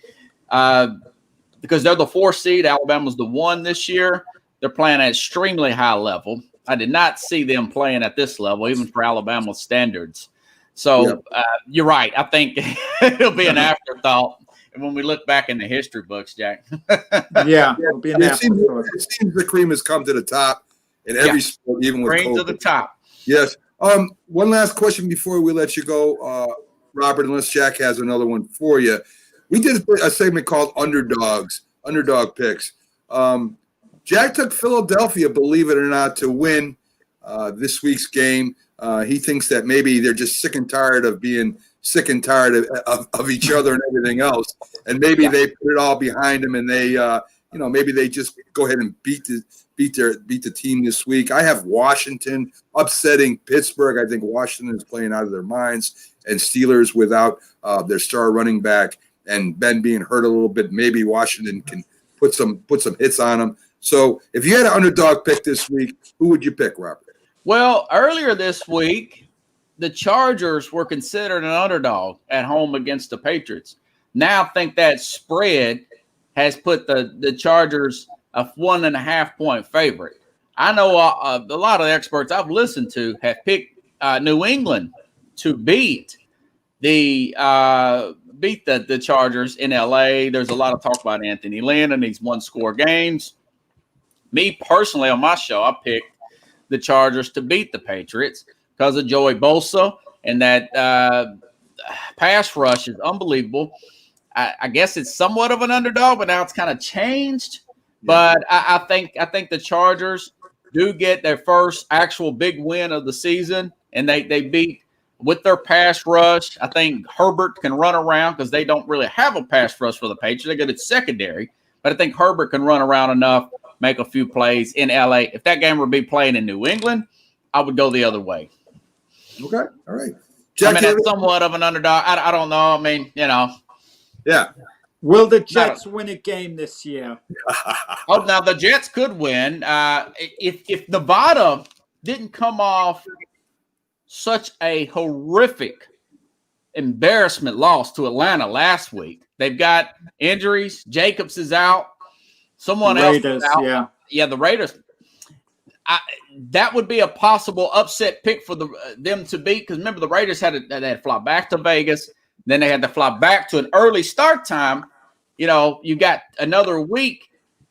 because they're the 4th seed. Alabama's the 1 this year. They're playing at extremely high level. I did not see them playing at this level, even for Alabama standards. So you're right. I think it'll be an afterthought when we look back in the history books, Jack. It'll be an afterthought. It seems the cream has come to the top in every sport, even with cream COVID. to the top. Yes. One last question before we let you go, Robert, unless Jack has another one for you. We did a segment called Underdog Picks. Jack took Philadelphia, believe it or not, to win this week's game. He thinks that maybe they're just sick and tired of being sick and tired of each other and everything else. And maybe they put it all behind them and they maybe they just go ahead and beat the team this week. I have Washington upsetting Pittsburgh. I think Washington is playing out of their minds, and Steelers without their star running back and Ben being hurt a little bit. Maybe Washington can put some hits on them. So if you had an underdog pick this week, who would you pick, Robert? Well, earlier this week, the Chargers were considered an underdog at home against the Patriots. Now I think that spread has put the Chargers a 1.5 point favorite. I know a lot of experts I've listened to have picked New England to beat the Chargers in LA. There's a lot of talk about Anthony Lynn and these one-score games. Me personally, on my show, I picked the Chargers to beat the Patriots because of Joey Bosa, and that pass rush is unbelievable. I guess it's somewhat of an underdog, but now it's kind of changed. But I think the Chargers do get their first actual big win of the season, and they beat with their pass rush. I think Herbert can run around because they don't really have a pass rush for the Patriots. They get it secondary, but I think Herbert can run around enough, make a few plays in LA. If that game were to be playing in New England, I would go the other way. Okay, all right. Jack, that's somewhat of an underdog. I don't know. I mean, Yeah. Will the Jets win a game this year? Oh, now the Jets could win. If Nevada didn't come off such a horrific embarrassment loss to Atlanta last week. They've got injuries. Jacobs is out. Someone else is out. Yeah, the Raiders. That would be a possible upset pick for them to beat, because remember the Raiders had to fly back to Vegas. Then they had to fly back to an early start time. You got another week.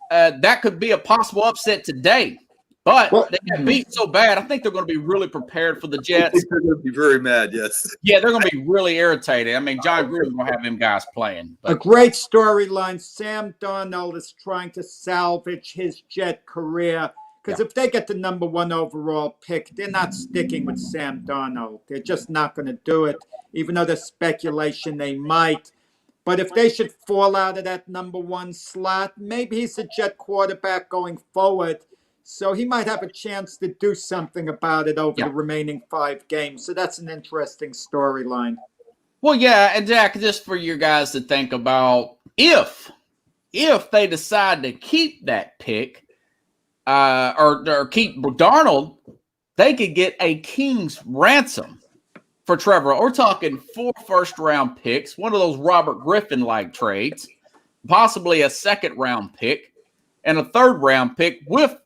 That could be a possible upset today. But they got beat so bad, I think they're going to be really prepared for the Jets. They're going to be very mad, yes. Yeah, they're going to be really irritated. I mean, John Gruden's going to have them guys playing. A great storyline. Sam Darnold is trying to salvage his Jet career. Because if they get the number 1 overall pick, they're not sticking with Sam Darnold. They're just not going to do it, even though there's speculation they might. But if they should fall out of that number 1 slot, maybe he's a Jet quarterback going forward. So he might have a chance to do something about it over the remaining 5 games. So that's an interesting storyline. Well, yeah, and Jack, just for you guys to think about, if they decide to keep that pick or keep Darnold, they could get a king's ransom for Trevor. We're talking 4 first-round picks, one of those Robert Griffin-like trades, possibly a second-round pick, and a third-round pick with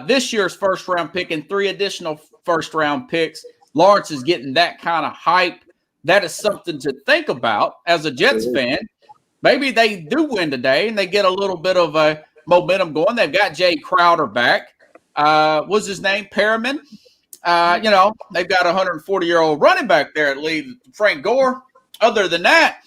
this year's first-round pick and 3 additional first-round picks. Lawrence is getting that kind of hype. That is something to think about as a Jets fan. Maybe they do win today and they get a little bit of a momentum going. They've got Jay Crowder back. What's his name? Perriman. They've got a 140-year-old running back there at lead, Frank Gore. Other than that,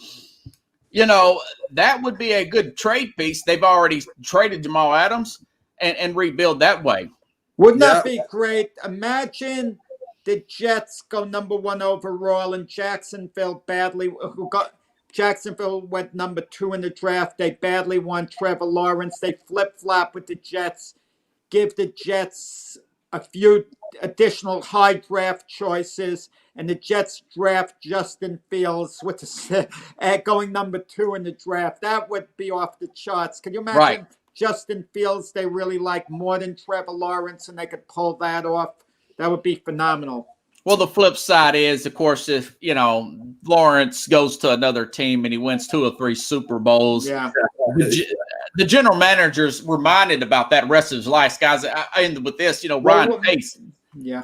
that would be a good trade piece. They've already traded Jamal Adams and rebuild that way. Wouldn't that be great? Imagine the Jets go number 1 overall and Jacksonville went number 2 in the draft. They badly want Trevor Lawrence. They flip-flop with the Jets, give the Jets a few additional high draft choices, and the Jets draft Justin Fields with going number 2 in the draft. That would be off the charts. Can you imagine Justin Fields they really like more than Trevor Lawrence, and they could pull that off? That would be phenomenal. Well, the flip side is, of course, if, Lawrence goes to another team and he wins 2 or 3 Super Bowls, the general manager's reminded about that rest of his life. Guys, I end with this, Ryan Pace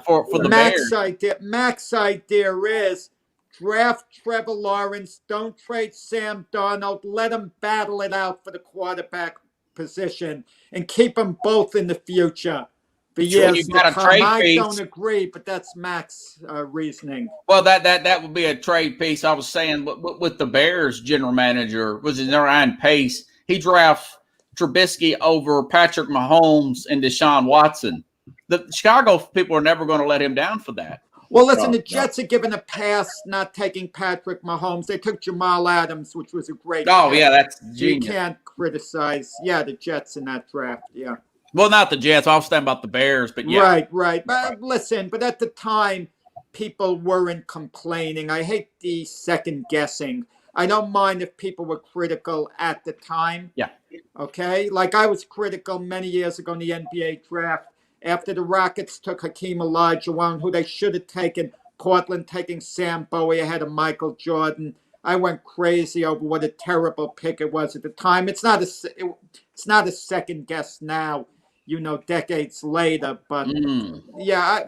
for the Bears. Mac's idea is draft Trevor Lawrence, don't trade Sam Darnold, let him battle it out for the quarterback position and keep them both in the future. For years to come. I don't agree, but that's Mac's reasoning. Well, that would be a trade piece. I was saying with the Bears general manager, was it Ryan Pace? He drafts Trubisky over Patrick Mahomes and Deshaun Watson. The Chicago people are never going to let him down for that. Well, listen, No, the Jets are given a pass not taking Patrick Mahomes. They took Jamal Adams, which was a great Oh pick. yeah, that's So you genius. can't criticize, the Jets in that draft. Yeah. Well, not the Jets. I was saying about the Bears, but yeah. Right. But listen, but at the time, people weren't complaining. I hate the second guessing. I don't mind if people were critical at the time. Yeah. Okay. Like I was critical many years ago in the NBA draft after the Rockets took Hakeem Olajuwon, who they should have taken. Portland taking Sam Bowie ahead of Michael Jordan. I went crazy over what a terrible pick it was at the time. It's not a second guess now, decades later. But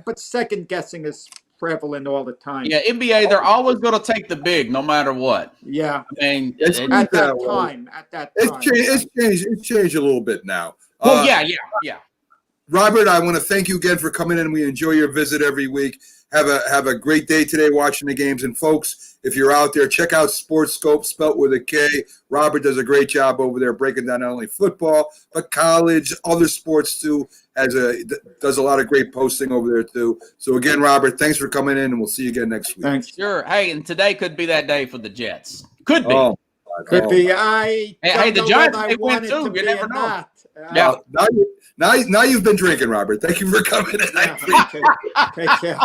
but second guessing is prevalent all the time. Yeah, NBA, they're always going to take the big, no matter what. Yeah. I mean, At that time. It's changed a little bit now. Well, yeah. Robert, I want to thank you again for coming in. We enjoy your visit every week. Have a great day today watching the games. And folks, if you're out there, check out Sports Skope, spelt with a K. Robert does a great job over there breaking down not only football, but college, other sports too. Does a lot of great posting over there too. So again, Robert, thanks for coming in, and we'll see you again next week. Thanks. Sure. Hey, and today could be that day for the Jets. Could be. Could be. Hey, the Giants, they win too. You never know. Yeah. Now you've been drinking, Robert. Thank you for coming in. Take care.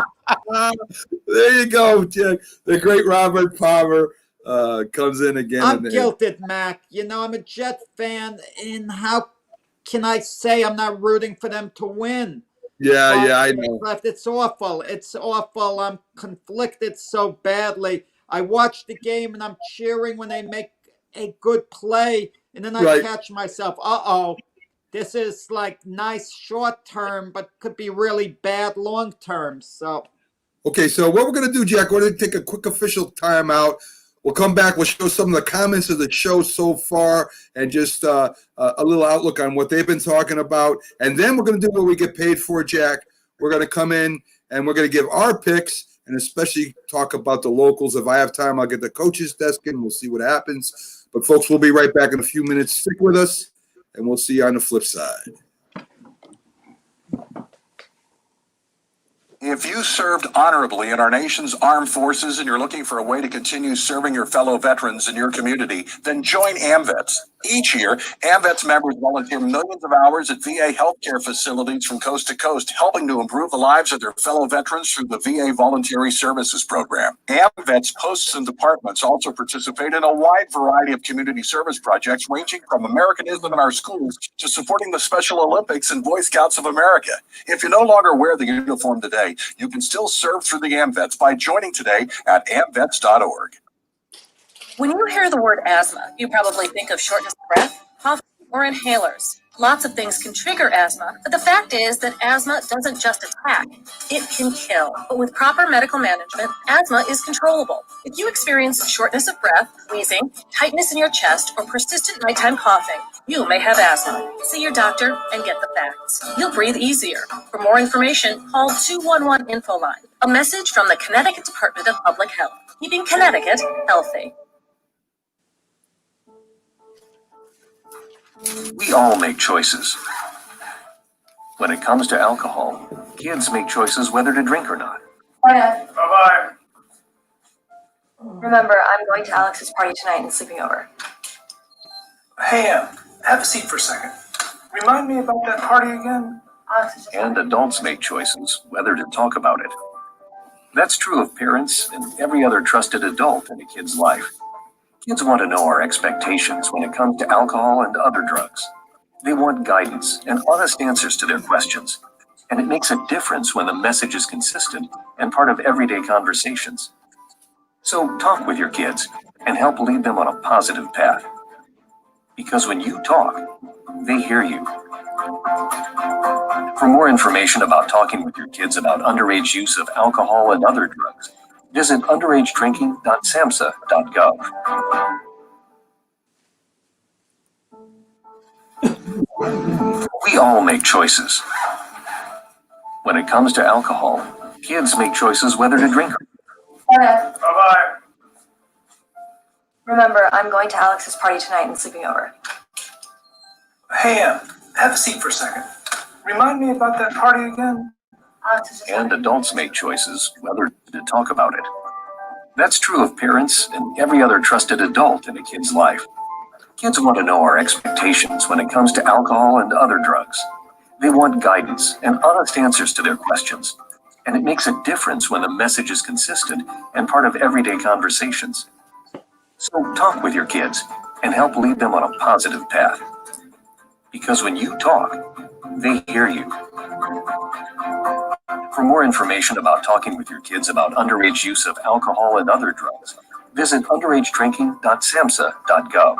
There you go, Jack. The great Robert Palmer comes in again. I'm guilted, Mac. I'm a Jet fan, and how can I say I'm not rooting for them to win? Yeah, I know. It's awful. It's awful. I'm conflicted so badly. I watch the game, and I'm cheering when they make a good play, and then I catch myself. This is like nice short term, but could be really bad long term. So, okay. So what we're gonna do, Jack? We're gonna take a quick official timeout. We'll come back. We'll show some of the comments of the show so far, and just a little outlook on what they've been talking about. And then we're gonna do what we get paid for, Jack. We're gonna come in and we're gonna give our picks, and especially talk about the locals. If I have time, I'll get the coach's desk in. We'll see what happens. But folks, we'll be right back in a few minutes. Stick with us. And we'll see you on the flip side. If you served honorably in our nation's armed forces and you're looking for a way to continue serving your fellow veterans in your community, then join AMVETS. Each year, AMVETS members volunteer millions of hours at VA healthcare facilities from coast to coast, helping to improve the lives of their fellow veterans through the VA Voluntary Services Program. AMVETS posts and departments also participate in a wide variety of community service projects, ranging from Americanism in our schools to supporting the Special Olympics and Boy Scouts of America. If you no longer wear the uniform today, you can still serve through the AMVETS by joining today at amvets.org. When you hear the word asthma, you probably think of shortness of breath, coughing, or inhalers. Lots of things can trigger asthma, but the fact is that asthma doesn't just attack, it can kill. But with proper medical management, asthma is controllable. If you experience shortness of breath, wheezing, tightness in your chest, or persistent nighttime coughing, you may have asthma. See your doctor and get the facts. You'll breathe easier. For more information, call 211 Info Line. A message from the Connecticut Department of Public Health, keeping Connecticut healthy. We all make choices. When it comes to alcohol, kids make choices whether to drink or not. Bye-bye. Remember, I'm going to Alex's party tonight and sleeping over. Hey, have a seat for a second. Remind me about that party again. And adults make choices whether to talk about it. That's true of parents and every other trusted adult in a kid's life. Kids want to know our expectations when it comes to alcohol and other drugs. They want guidance and honest answers to their questions. And it makes a difference when the message is consistent and part of everyday conversations. So talk with your kids and help lead them on a positive path. Because when you talk, they hear you. For more information about talking with your kids about underage use of alcohol and other drugs, visit underagedrinking.samhsa.gov. We all make choices. When it comes to alcohol, kids make choices whether to drink or not. Bye-bye. Remember, I'm going to Alex's party tonight and sleeping over. Hey, have a seat for a second. Remind me about that party again. And adults make choices whether to talk about it. That's true of parents and every other trusted adult in a kid's life. Kids want to know our expectations when it comes to alcohol and other drugs. They want guidance and honest answers to their questions. And it makes a difference when the message is consistent and part of everyday conversations. So talk with your kids and help lead them on a positive path. Because when you talk, they hear you. For more information about talking with your kids about underage use of alcohol and other drugs, visit underagedrinking.samhsa.gov.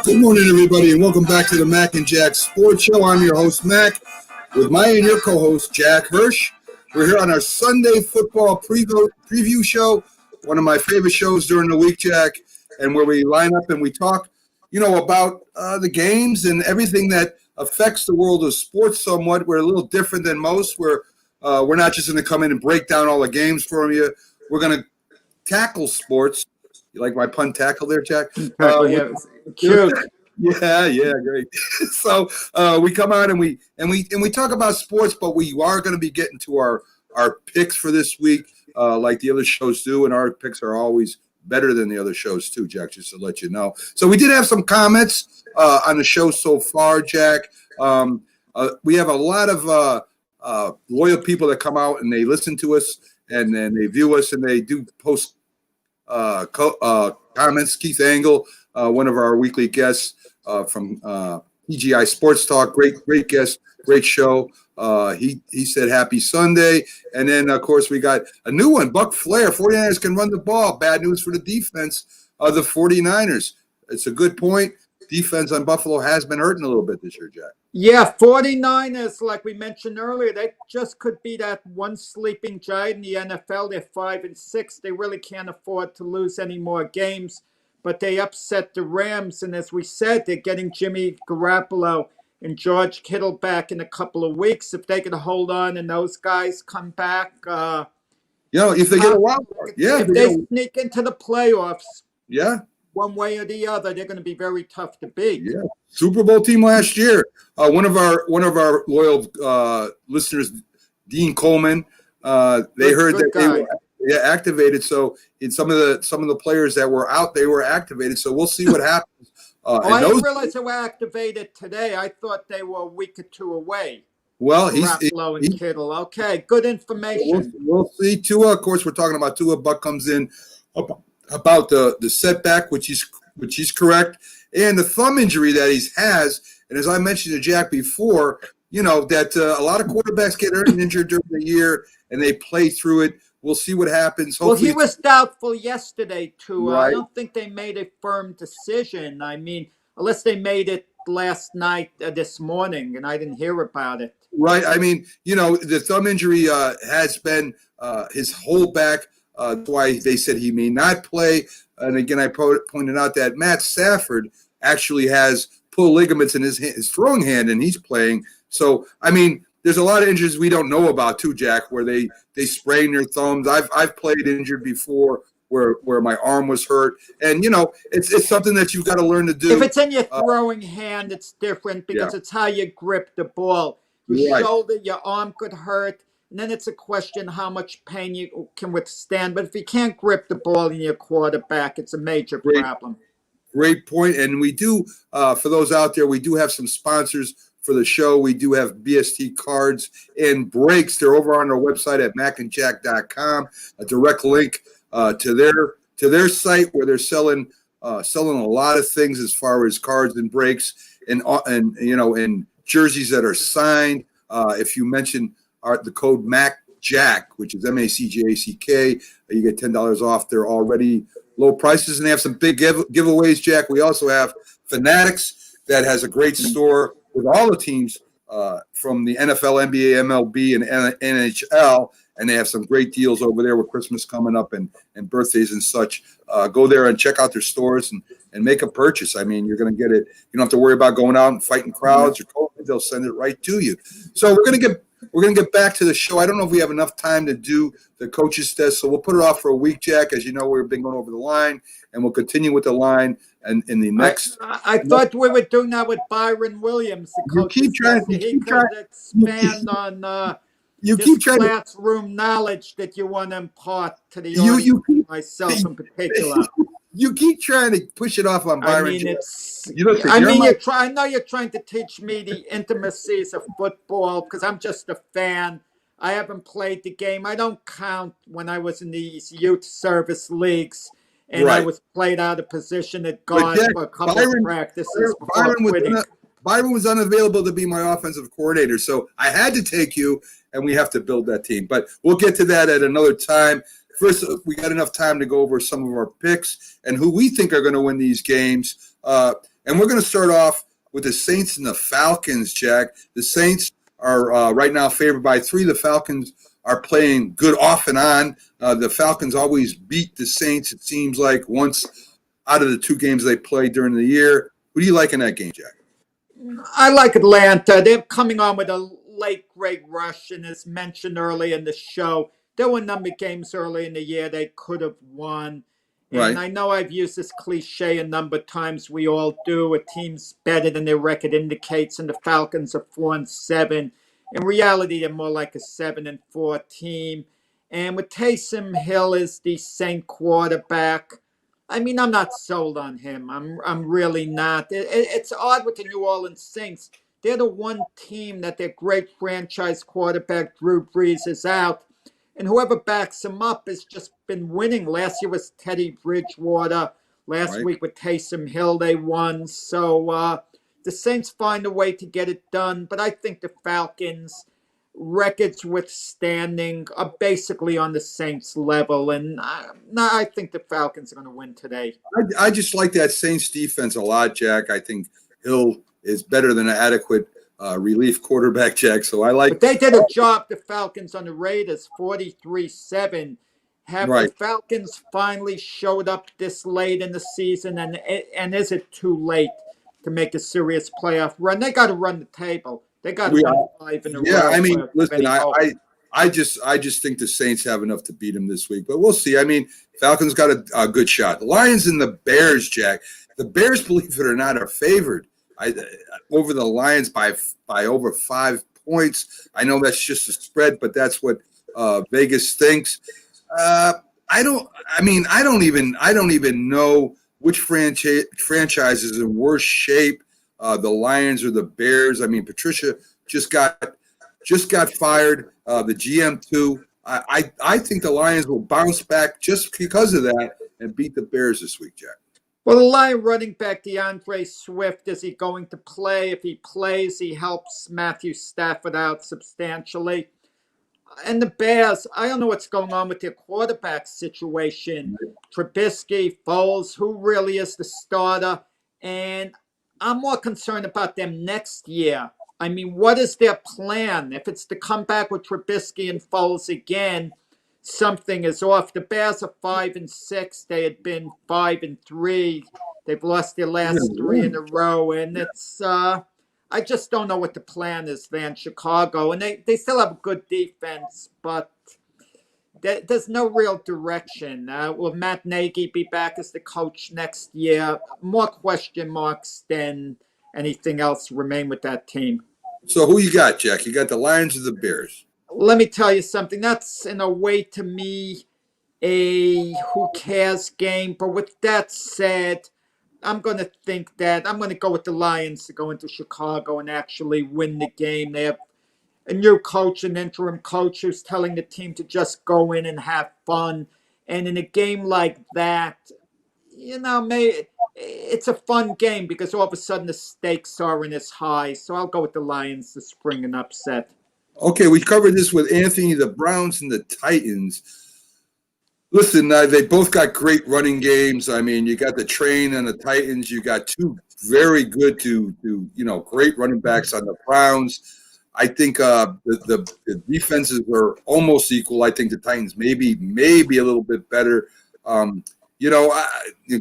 Good morning, everybody, and welcome back to the Mac and Jack Sports Show. I'm your host, Mac, with my and your co-host, Jack Hirsch. We're here on our Sunday football preview show, one of my favorite shows during the week, Jack, and where we line up and we talk, about the games and everything that affects the world of sports somewhat. We're a little different than most. We're not just going to come in and break down all the games for you. We're going to tackle sports. You like my pun tackle there, Jack? Cute. Yeah, great. So we come out and we talk about sports, but we are going to be getting to our picks for this week, like the other shows do, and our picks are always better than the other shows too, Jack. Just to let you know. So we did have some comments on the show so far, Jack. We have a lot of loyal people that come out and they listen to us and then they view us and they do post comments. Keith Angle, one of our weekly guests from PGI Sports Talk, great guest, great show. He said happy Sunday. And then, of course, we got a new one, Buck Flair. 49ers can run the ball. Bad news for the defense of the 49ers. It's a good point. Defense on Buffalo has been hurting a little bit this year, Jack. Yeah, 49ers, like we mentioned earlier, they just could be that one sleeping giant in the NFL. They're 5-6. They really can't afford to lose any more games, but they upset the Rams. And as we said, they're getting Jimmy Garoppolo and George Kittle back in a couple of weeks. If they can hold on and those guys come back. If they get a wild card. Yeah. If they sneak into the playoffs. Yeah. One way or the other, they're going to be very tough to beat. Yeah, Super Bowl team last year. One of our loyal listeners, Dean Coleman, they heard that they were activated. So in some of the players that were out, they were activated. So we'll see what happens. I didn't realize they were activated today. I thought they were a week or two away. Well, he's Kittle. Okay, good information. We'll see. Tua, of course, we're talking about Tua. Buck comes in about the setback, which he's correct, and the thumb injury that he has. And as I mentioned to Jack before, that a lot of quarterbacks get hurt and injured during the year, and they play through it. We'll see what happens. Hopefully, well, he was doubtful yesterday, too. Right. I don't think they made a firm decision. I mean, unless they made it last night, this morning, and I didn't hear about it. Right. I mean, the thumb injury has been his whole back. That's why they said he may not play. And again, I pointed out that Matt Stafford actually has pulled ligaments in his throwing hand, and he's playing. So, I mean, there's a lot of injuries we don't know about too, Jack, where they sprain their thumbs. I've played injured before where my arm was hurt, and it's something that you've got to learn to do. If it's in your throwing hand, it's different because it's how you grip the ball. Your shoulder, your arm could hurt. And then it's a question how much pain you can withstand. But if you can't grip the ball in your quarterback, it's a major problem. Great point. And we do, for those out there, we do have some sponsors for the show. We do have BST cards and breaks. They're over on our website at macandjack.com. A direct link to their site where they're selling a lot of things as far as cards and breaks and jerseys that are signed. If you mention the code MACJACK, which is MACJACK, you get $10 off. They're already low prices, and they have some big giveaways, Jack. We also have Fanatics that has a great store with all the teams from the NFL, NBA, MLB, and NHL, and they have some great deals over there with Christmas coming up and birthdays and such. Go there and check out their stores and make a purchase. I mean, you're going to get it. You don't have to worry about going out and fighting crowds or COVID. They'll send it right to you. So we're going to get back to the show. I don't know if we have enough time to do the coaches test, so we'll put it off for a week, Jack. As you know, we've been going over the line, and we'll continue with the line. And in the next, I thought we were doing that with Byron Williams. The you keep trying. He could expand on this classroom knowledge that you want to impart to the audience, myself in particular. You keep trying to push it off on Byron. I mean, I know you're trying to teach me the intricacies of football because I'm just a fan. I haven't played the game. I don't count when I was in these youth service leagues. And I was played out of position at guard for a couple of practices before quitting. Byron was unavailable to be my offensive coordinator, so I had to take you, and we have to build that team. But we'll get to that at another time. First, we got enough time to go over some of our picks and who we think are going to win these games. And we're going to start off with the Saints and the Falcons, Jack. The Saints are right now favored by 3. The Falcons are playing good off and on. The Falcons always beat the Saints, it seems like, once out of the 2 games they play during the year. Who do you like in that game, Jack? I like Atlanta. They're coming on with a late great rush, and as mentioned early in the show, there were a number of games early in the year they could have won. And I know I've used this cliche a number of times. We all do. A team's better than their record indicates, and the Falcons are 4-7. In reality, they're more like a 7-4 team. And with Taysom Hill as the Saint quarterback, I mean, I'm not sold on him. I'm really not. It's odd with the New Orleans Saints. They're the one team that their great franchise quarterback, Drew Brees, is out. And whoever backs him up has just been winning. Last year was Teddy Bridgewater. Last week with Taysom Hill, they won. So the Saints find a way to get it done. But I think the Falcons, records withstanding, are basically on the Saints level. And I think the Falcons are going to win today. I just like that Saints defense a lot, Jack. I think Hill is better than an adequate relief quarterback, Jack. So I like. But they did a job, the Falcons, on the Raiders, 43-7. Have the Falcons finally showed up this late in the season? And is it too late to make a serious playoff run? They got to run the table. They got to win 5 in a row. Yeah, I mean, listen, I just think the Saints have enough to beat them this week, but we'll see. I mean, Falcons got a good shot. The Lions and the Bears, Jack. The Bears, believe it or not, are favored over the Lions by over 5 points. I know that's just a spread, but that's what Vegas thinks. I don't even know which franchise is in worse shape, the Lions or the Bears. I mean, Patricia just got fired. The GM too. I think the Lions will bounce back just because of that and beat the Bears this week, Jack. Well, the Lion running back DeAndre Swift, is he going to play? If he plays, he helps Matthew Stafford out substantially. And the Bears, I don't know what's going on with their quarterback situation. Trubisky, Foles, who really is the starter? And I'm more concerned about them next year. I mean, what is their plan? If it's to come back with Trubisky and Foles again, something is off. The Bears are 5-6. They had been 5-3. They've lost their last 3 in a row. And it's I just don't know what the plan is there in Chicago. And they still have a good defense, but there's no real direction. Will Matt Nagy be back as the coach next year? More question marks than anything else remain with that team. So who you got, Jack? You got the Lions or the Bears? Let me tell you something. That's, in a way, to me, a who cares game. But with that said, I'm going to think that I'm going to go with the Lions to go into Chicago and actually win the game. They have a new coach, an interim coach, who's telling the team to just go in and have fun. And in a game like that, it's a fun game because all of a sudden the stakes aren't as high. So I'll go with the Lions to spring an upset. Okay, we covered this with Anthony, the Browns and the Titans. Listen, they both got great running games. I mean, you got the Train and the Titans. You got 2 very good to great running backs on the Browns. I think the defenses are almost equal. I think the Titans maybe a little bit better.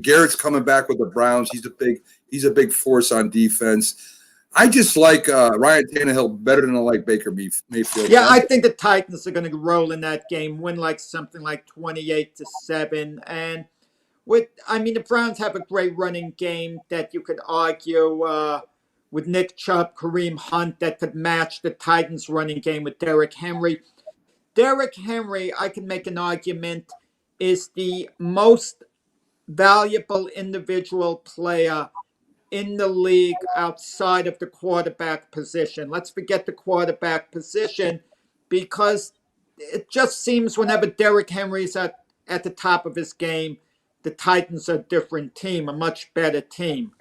Garrett's coming back with the Browns. He's a big force on defense. I just like Ryan Tannehill better than I like Baker Mayfield. Yeah, I think the Titans are going to roll in that game, win something like 28-7. And the Browns have a great running game that you could argue with Nick Chubb, Kareem Hunt, that could match the Titans' running game with Derrick Henry. Derrick Henry, I can make an argument, is the most valuable individual player in the league outside of the quarterback position. Let's forget the quarterback position, because it just seems whenever Derrick Henry's at the top of his game, the Titans are a different team, a much better team.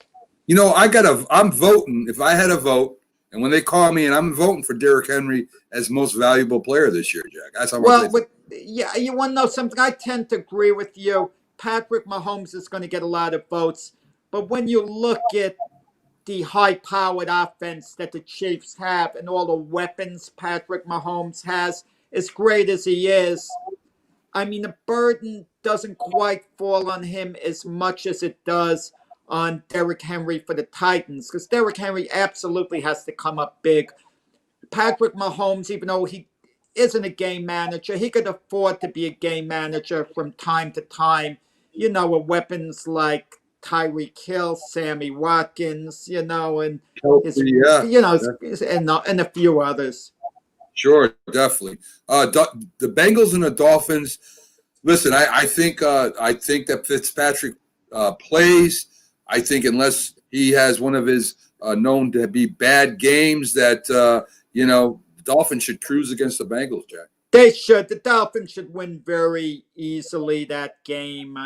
I'm voting. If I had a vote, and when they call me, and I'm voting for Derrick Henry as most valuable player this year, Jack. That's how you want to know something? I tend to agree with you. Patrick Mahomes is going to get a lot of votes. But when you look at the high-powered offense that the Chiefs have and all the weapons Patrick Mahomes has, as great as he is, the burden doesn't quite fall on him as much as it does on Derrick Henry for the Titans, because Derrick Henry absolutely has to come up big. Patrick Mahomes, even though he isn't a game manager, he could afford to be a game manager from time to time, with weapons like Tyreek Hill, Sammy Watkins, and and a few others. Sure, definitely. The Bengals and the Dolphins. Listen, I think that Fitzpatrick plays. I think unless he has one of his known to be bad games, that the Dolphins should cruise against the Bengals, Jack. They should. The Dolphins should win very easily that game.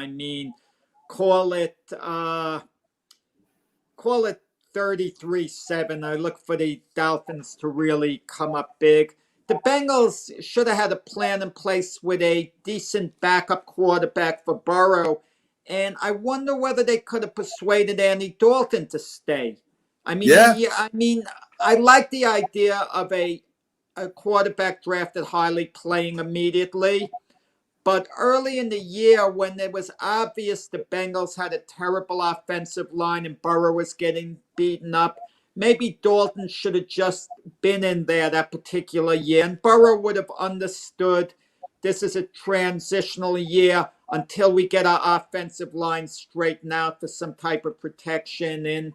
Call it 33-7. I look for the Dolphins to really come up big. The Bengals should have had a plan in place with a decent backup quarterback for Burrow, and I wonder whether they could have persuaded Andy Dalton to stay. I like the idea of a quarterback drafted highly playing immediately. But early in the year, when it was obvious the Bengals had a terrible offensive line and Burrow was getting beaten up, maybe Dalton should have just been in there that particular year. And Burrow would have understood this is a transitional year until we get our offensive line straightened out for some type of protection. And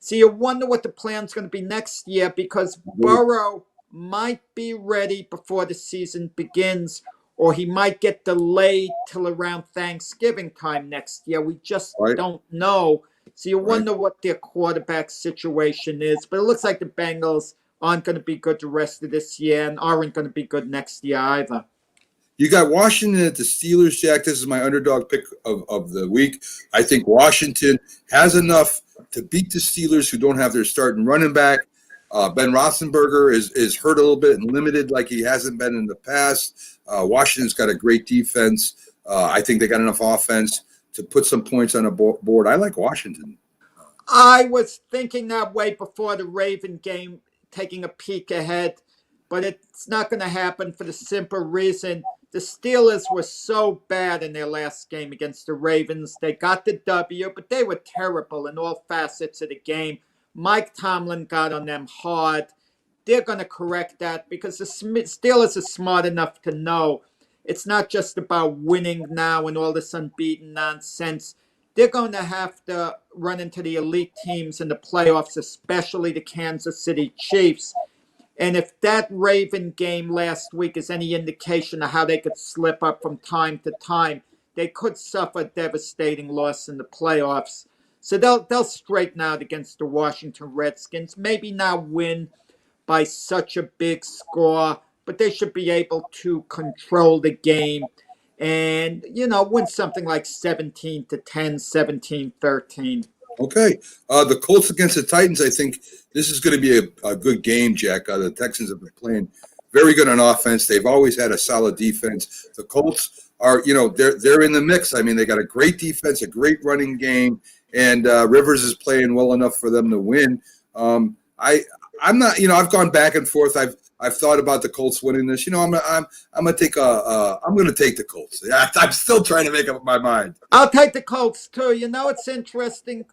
so you wonder what the plan's going to be next year, because Burrow might be ready before the season begins, or he might get delayed till around Thanksgiving time next year. We just don't know. So you wonder what their quarterback situation is. But it looks like the Bengals aren't going to be good the rest of this year and aren't going to be good next year either. You got Washington at the Steelers, Jack. This is my underdog pick of the week. I think Washington has enough to beat the Steelers, who don't have their starting running back. Ben Roethlisberger is hurt a little bit and limited like he hasn't been in the past. Washington's got a great defense. I think they got enough offense to put some points on the board. I like Washington. I was thinking that way before the Raven game, taking a peek ahead, but it's not going to happen for the simple reason the Steelers were so bad in their last game against the Ravens. They got the W, but they were terrible in all facets of the game. Mike Tomlin got on them hard. They're going to correct that, because the Steelers are smart enough to know it's not just about winning now and all this unbeaten nonsense. They're going to have to run into the elite teams in the playoffs, especially the Kansas City Chiefs. And if that Raven game last week is any indication of how they could slip up from time to time, they could suffer a devastating loss in the playoffs. So they'll straighten out against the Washington Redskins, maybe not win by such a big score, but they should be able to control the game and, win something like 17-10, 17-13. Okay. The Colts against the Titans, I think this is going to be a good game, Jack. The Texans have been playing very good on offense. They've always had a solid defense. The Colts are, they're in the mix. I mean, they got a great defense, a great running game, and Rivers is playing well enough for them to win. I'm not. I've gone back and forth. I've thought about the Colts winning this. I'm gonna take the Colts. Yeah, I'm still trying to make up my mind. I'll take the Colts too. It's interesting.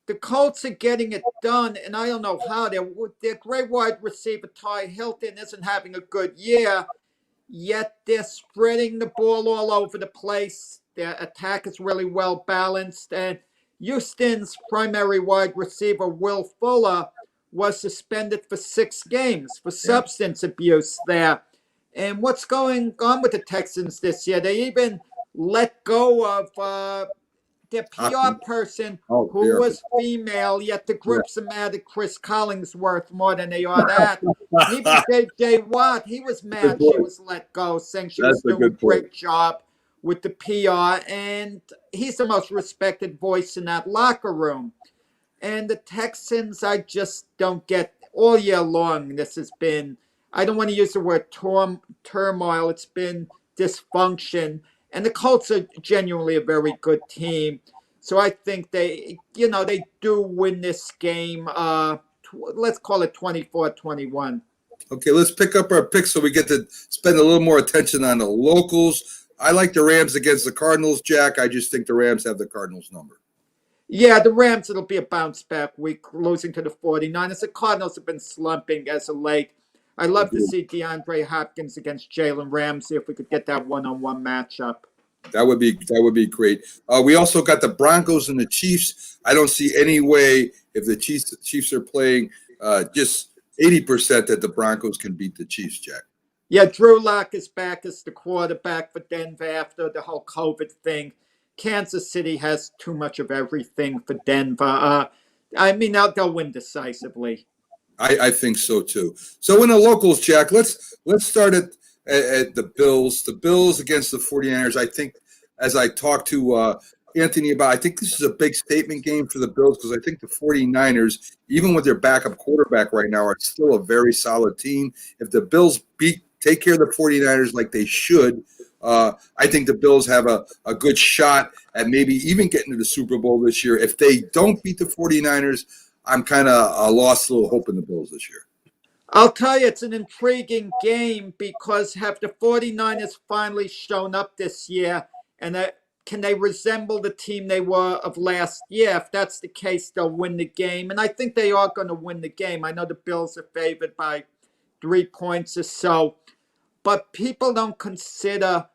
The Colts are getting it done, and I don't know how. Their great wide receiver Ty Hilton isn't having a good year, yet they're spreading the ball all over the place. Their attack is really well balanced, and Houston's primary wide receiver Will Fuller was suspended for 6 games for substance abuse there. And what's going on with the Texans this year? They even let go of their PR person who was female, yet the groups are mad at Chris Collingsworth more than they are that. And even J.J. Watt, he was mad she was let go, saying she was doing a great job with the PR. And he's the most respected voice in that locker room. And the Texans, I just don't get all year long. This has been, I don't want to use the word turmoil, it's been dysfunction. And the Colts are genuinely a very good team. So I think they do win this game. Let's call it 24-21. Okay, let's pick up our picks so we get to spend a little more attention on the locals. I like the Rams against the Cardinals, Jack. I just think the Rams have the Cardinals number. Yeah, the Rams, it'll be a bounce back week, losing to the 49ers. The Cardinals have been slumping as of late. I'd love to see DeAndre Hopkins against Jalen Ramsey if we could get that one-on-one matchup. That would be great. We also got the Broncos and the Chiefs. I don't see any way if the Chiefs are playing just 80% that the Broncos can beat the Chiefs, Jack. Yeah, Drew Lock is back as the quarterback for Denver after the whole COVID thing. Kansas City has too much of everything for Denver. They'll win decisively. I think so too. So in the locals, Jack, let's start at the Bills. The Bills against the 49ers. I think, as I talked to Anthony about, I think this is a big statement game for the Bills because I think the 49ers, even with their backup quarterback right now, are still a very solid team. If the Bills take care of the 49ers like they should, I think the Bills have a good shot at maybe even getting to the Super Bowl this year. If they don't beat the 49ers, I'm kind of lost a little hope in the Bills this year. I'll tell you, it's an intriguing game because have the 49ers finally shown up this year, and can they resemble the team they were of last year? If that's the case, they'll win the game, and I think they are going to win the game. I know the Bills are favored by 3 points or so, but people don't consider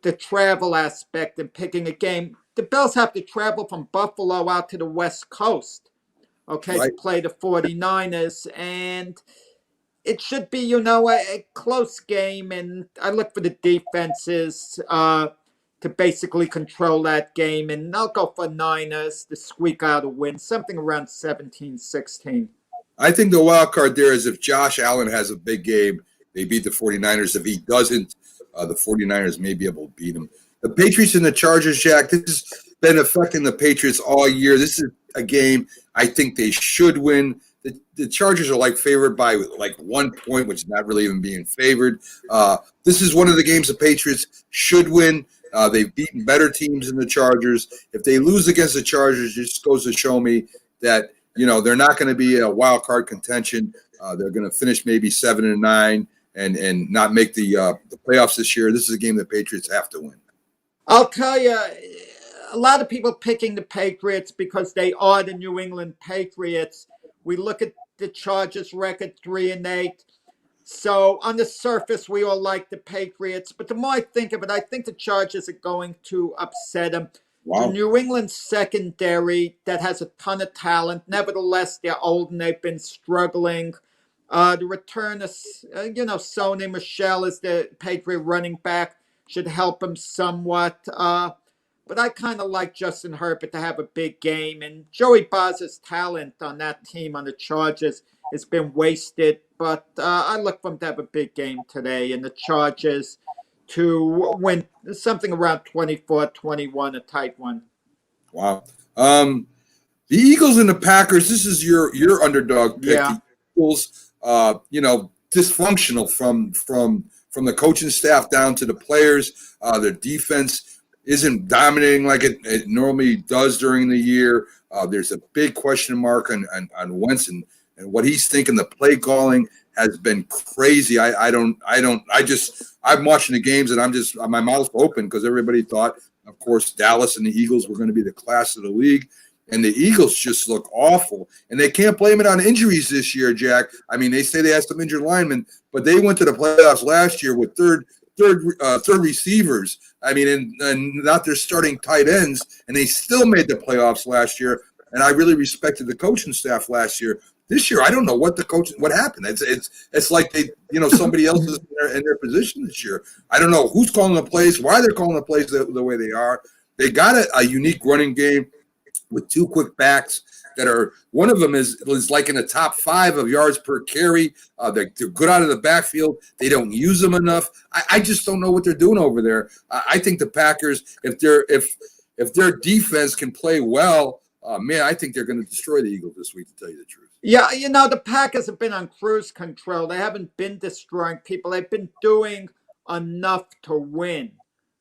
the travel aspect in picking a game. The Bills have to travel from Buffalo out to the West Coast, okay, right, to play the 49ers, and it should be, a close game, and I look for the defenses to basically control that game, and I'll go for Niners to squeak out a win, something around 17-16. I think the wild card there is if Josh Allen has a big game, they beat the 49ers. If he doesn't, the 49ers may be able to beat him. The Patriots and the Chargers, Jack, this has been affecting the Patriots all year. This is a game I think they should win. The Chargers are favored by 1 point, which is not really even being favored. This is one of the games the Patriots should win. They've beaten better teams than the Chargers. If they lose against the Chargers, it just goes to show me that they're not going to be a wild card contention. They're going to finish maybe 7-9 and not make the playoffs this year. This is a game the Patriots have to win. I'll tell you, a lot of people picking the Patriots because they are the New England Patriots. We look at the Chargers record 3-8. So on the surface, we all like the Patriots. But the more I think of it, I think the Chargers are going to upset them. Wow. The New England secondary that has a ton of talent. Nevertheless, they're old and they've been struggling. The return of, Sony Michel as the Patriot running back should help him somewhat. But I kind of like Justin Herbert to have a big game. And Joey Bosa's talent on that team, on the Chargers, has been wasted. But I look for him to have a big game today. And the Chargers to win something around 24-21, a tight one. Wow. The Eagles and the Packers, this is your underdog pick. Yeah. The Eagles, dysfunctional from the coaching staff down to the players. Their defense isn't dominating like it normally does during the year. There's a big question mark on Wentz and and what he's thinking. The play calling has been crazy. I'm watching the games and my mouth's open because everybody thought, of course, Dallas and the Eagles were going to be the class of the league. And the Eagles just look awful. And they can't blame it on injuries this year, Jack. I mean, they say they had some injured linemen, but they went to the playoffs last year with third receivers. I mean, and not their starting tight ends, and they still made the playoffs last year. And I really respected the coaching staff last year. This year, I don't know what happened. It's like they, somebody else is in their position this year. I don't know who's calling the plays, why they're calling the plays the way they are. They got a unique running game with two quick backs that are, one of them is like in the top 5 of yards per carry. They're good out of the backfield. They don't use them enough. I just don't know what they're doing over there. I think the Packers, if their defense can play well, man, I think they're going to destroy the Eagles this week, to tell you the truth. Yeah, the Packers have been on cruise control. They haven't been destroying people. They've been doing enough to win.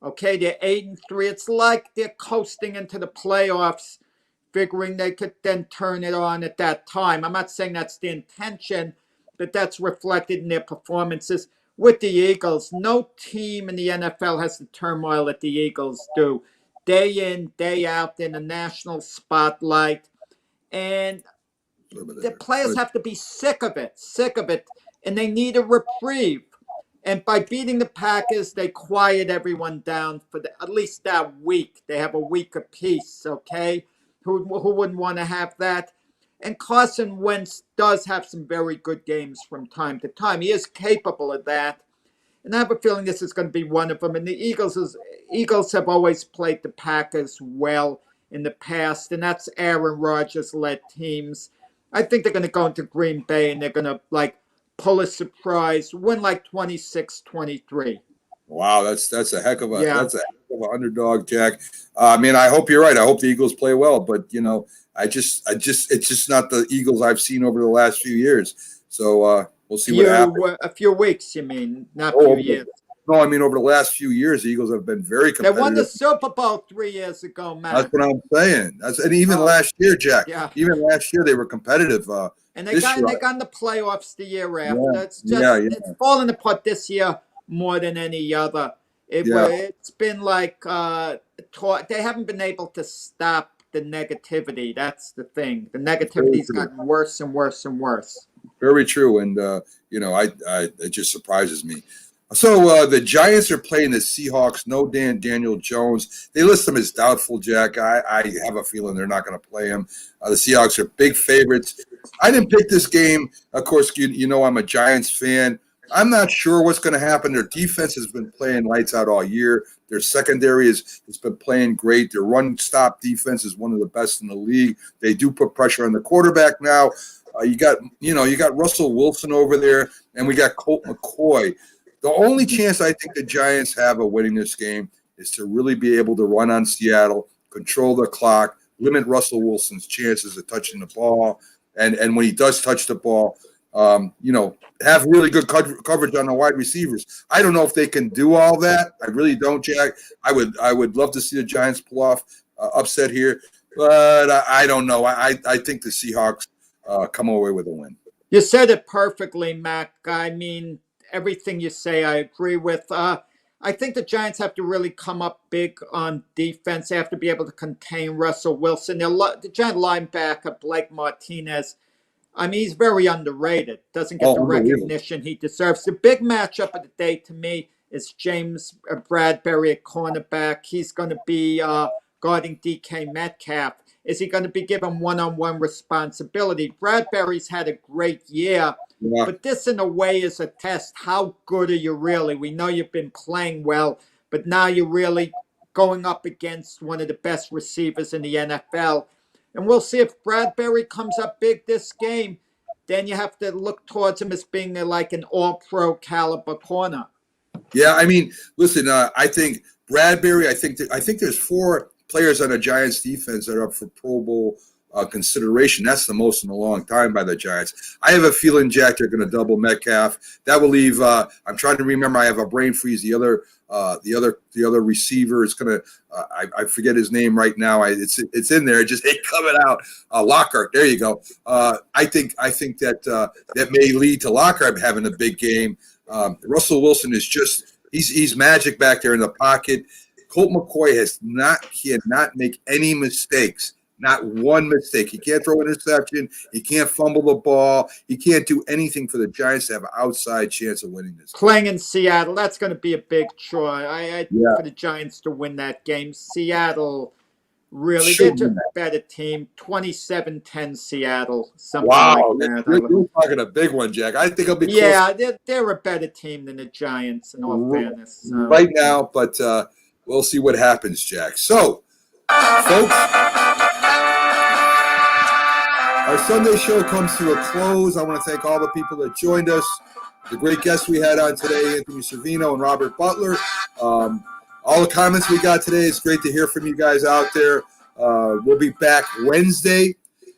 Okay, they're 8-3. It's like they're coasting into the playoffs, figuring they could then turn it on at that time. I'm not saying that's the intention, but that's reflected in their performances. With the Eagles, no team in the NFL has the turmoil that the Eagles do. Day in, day out in the national spotlight. And the players have to be sick of it, and they need a reprieve. And by beating the Packers, they quiet everyone down for at least that week. They have a week apiece, okay? Who wouldn't want to have that? And Carson Wentz does have some very good games from time to time. He is capable of that. And I have a feeling this is going to be one of them. And the Eagles have always played the Packers well in the past, and that's Aaron Rodgers-led teams. I think they're going to go into Green Bay and they're going to pull a surprise, win 26-23. Wow, that's a heck of an underdog, Jack. Man, I hope you're right. I hope the Eagles play well, but it's just not the Eagles I've seen over the last few years. So we'll see what happens. A few weeks, you mean, not a few years. No, I mean over the last few years, the Eagles have been very competitive. They won the Super Bowl 3 years ago, Matt. That's what I'm saying. And even last year, Jack. Yeah. Even last year, they were competitive. And they got in the playoffs the year after. It's fallen apart this year more than any other. It's been they haven't been able to stop the negativity. That's the thing. The negativity's gotten worse and worse and worse. Very true, and it just surprises me. So the Giants are playing the Seahawks. No Daniel Jones. They list him as doubtful, Jack. I have a feeling they're not going to play him. The Seahawks are big favorites. I didn't pick this game. Of course, I'm a Giants fan. I'm not sure what's going to happen. Their defense has been playing lights out all year. Their secondary has been playing great. Their run-stop defense is one of the best in the league. They do put pressure on the quarterback now. You got Russell Wilson over there, and we got Colt McCoy. The only chance I think the Giants have of winning this game is to really be able to run on Seattle, control the clock, limit Russell Wilson's chances of touching the ball, and when he does touch the ball, have really good coverage on the wide receivers. I don't know if they can do all that. I really don't, Jack. I would love to see the Giants pull off upset here, but I don't know. I think the Seahawks come away with a win. You said it perfectly, Mac. I mean, everything you say, I agree with. I think the Giants have to really come up big on defense. They have to be able to contain Russell Wilson. The Giant linebacker, Blake Martinez, I mean, he's very underrated. Doesn't get the recognition he deserves. The big matchup of the day to me is James Bradbury at cornerback. He's going to be guarding DK Metcalf. Is he going to be given one-on-one responsibility? Bradbury's had a great year, but this in a way is a test. How good are you really? We know you've been playing well, but now you're really going up against one of the best receivers in the NFL. And we'll see if Bradbury comes up big this game. Then you have to look towards him as being like an all-pro caliber corner. Yeah, I mean, listen, I think Bradbury, I think there's 4 players on the Giants defense that are up for Pro Bowl consideration. That's the most in a long time by the Giants. I have a feeling, Jack, they're going to double Metcalf. That will leave. I'm trying to remember. I have a brain freeze. The other receiver is going to. I forget his name right now. It's in there. It just ain't coming out. Lockhart. There you go. I think that that may lead to Lockhart having a big game. Russell Wilson is just he's magic back there in the pocket. Colt McCoy cannot make any mistakes. Not one mistake. He can't throw an interception. He can't fumble the ball. He can't do anything for the Giants to have an outside chance of winning this game. Playing in Seattle, that's going to be a big chore. I think for the Giants to win that game. Seattle, really, they're just a better team. 27-10 Seattle, something like that. You're talking a big one, Jack. I think it'll be close. Yeah, they're a better team than the Giants, in all fairness. So. Right now, but we'll see what happens, Jack. So, folks, our Sunday show comes to a close. I want to thank all the people that joined us, the great guests we had on today, Anthony Cervino and Robert Butler. All the comments we got today, it's great to hear from you guys out there. We'll be back Wednesday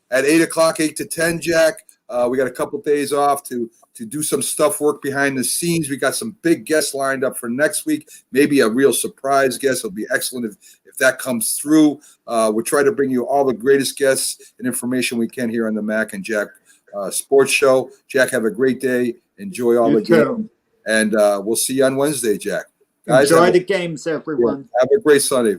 at 8 o'clock, 8 to 10, Jack. We got a couple days off to do some stuff, work behind the scenes. We got some big guests lined up for next week, maybe a real surprise guest. It'll be excellent if that comes through. We'll try to bring you all the greatest guests and information we can here on the Mac and Jack Sports Show. Jack, have a great day. Enjoy all the games. And we'll see you on Wednesday, Jack. Guys, enjoy the games, everyone. Have a great Sunday.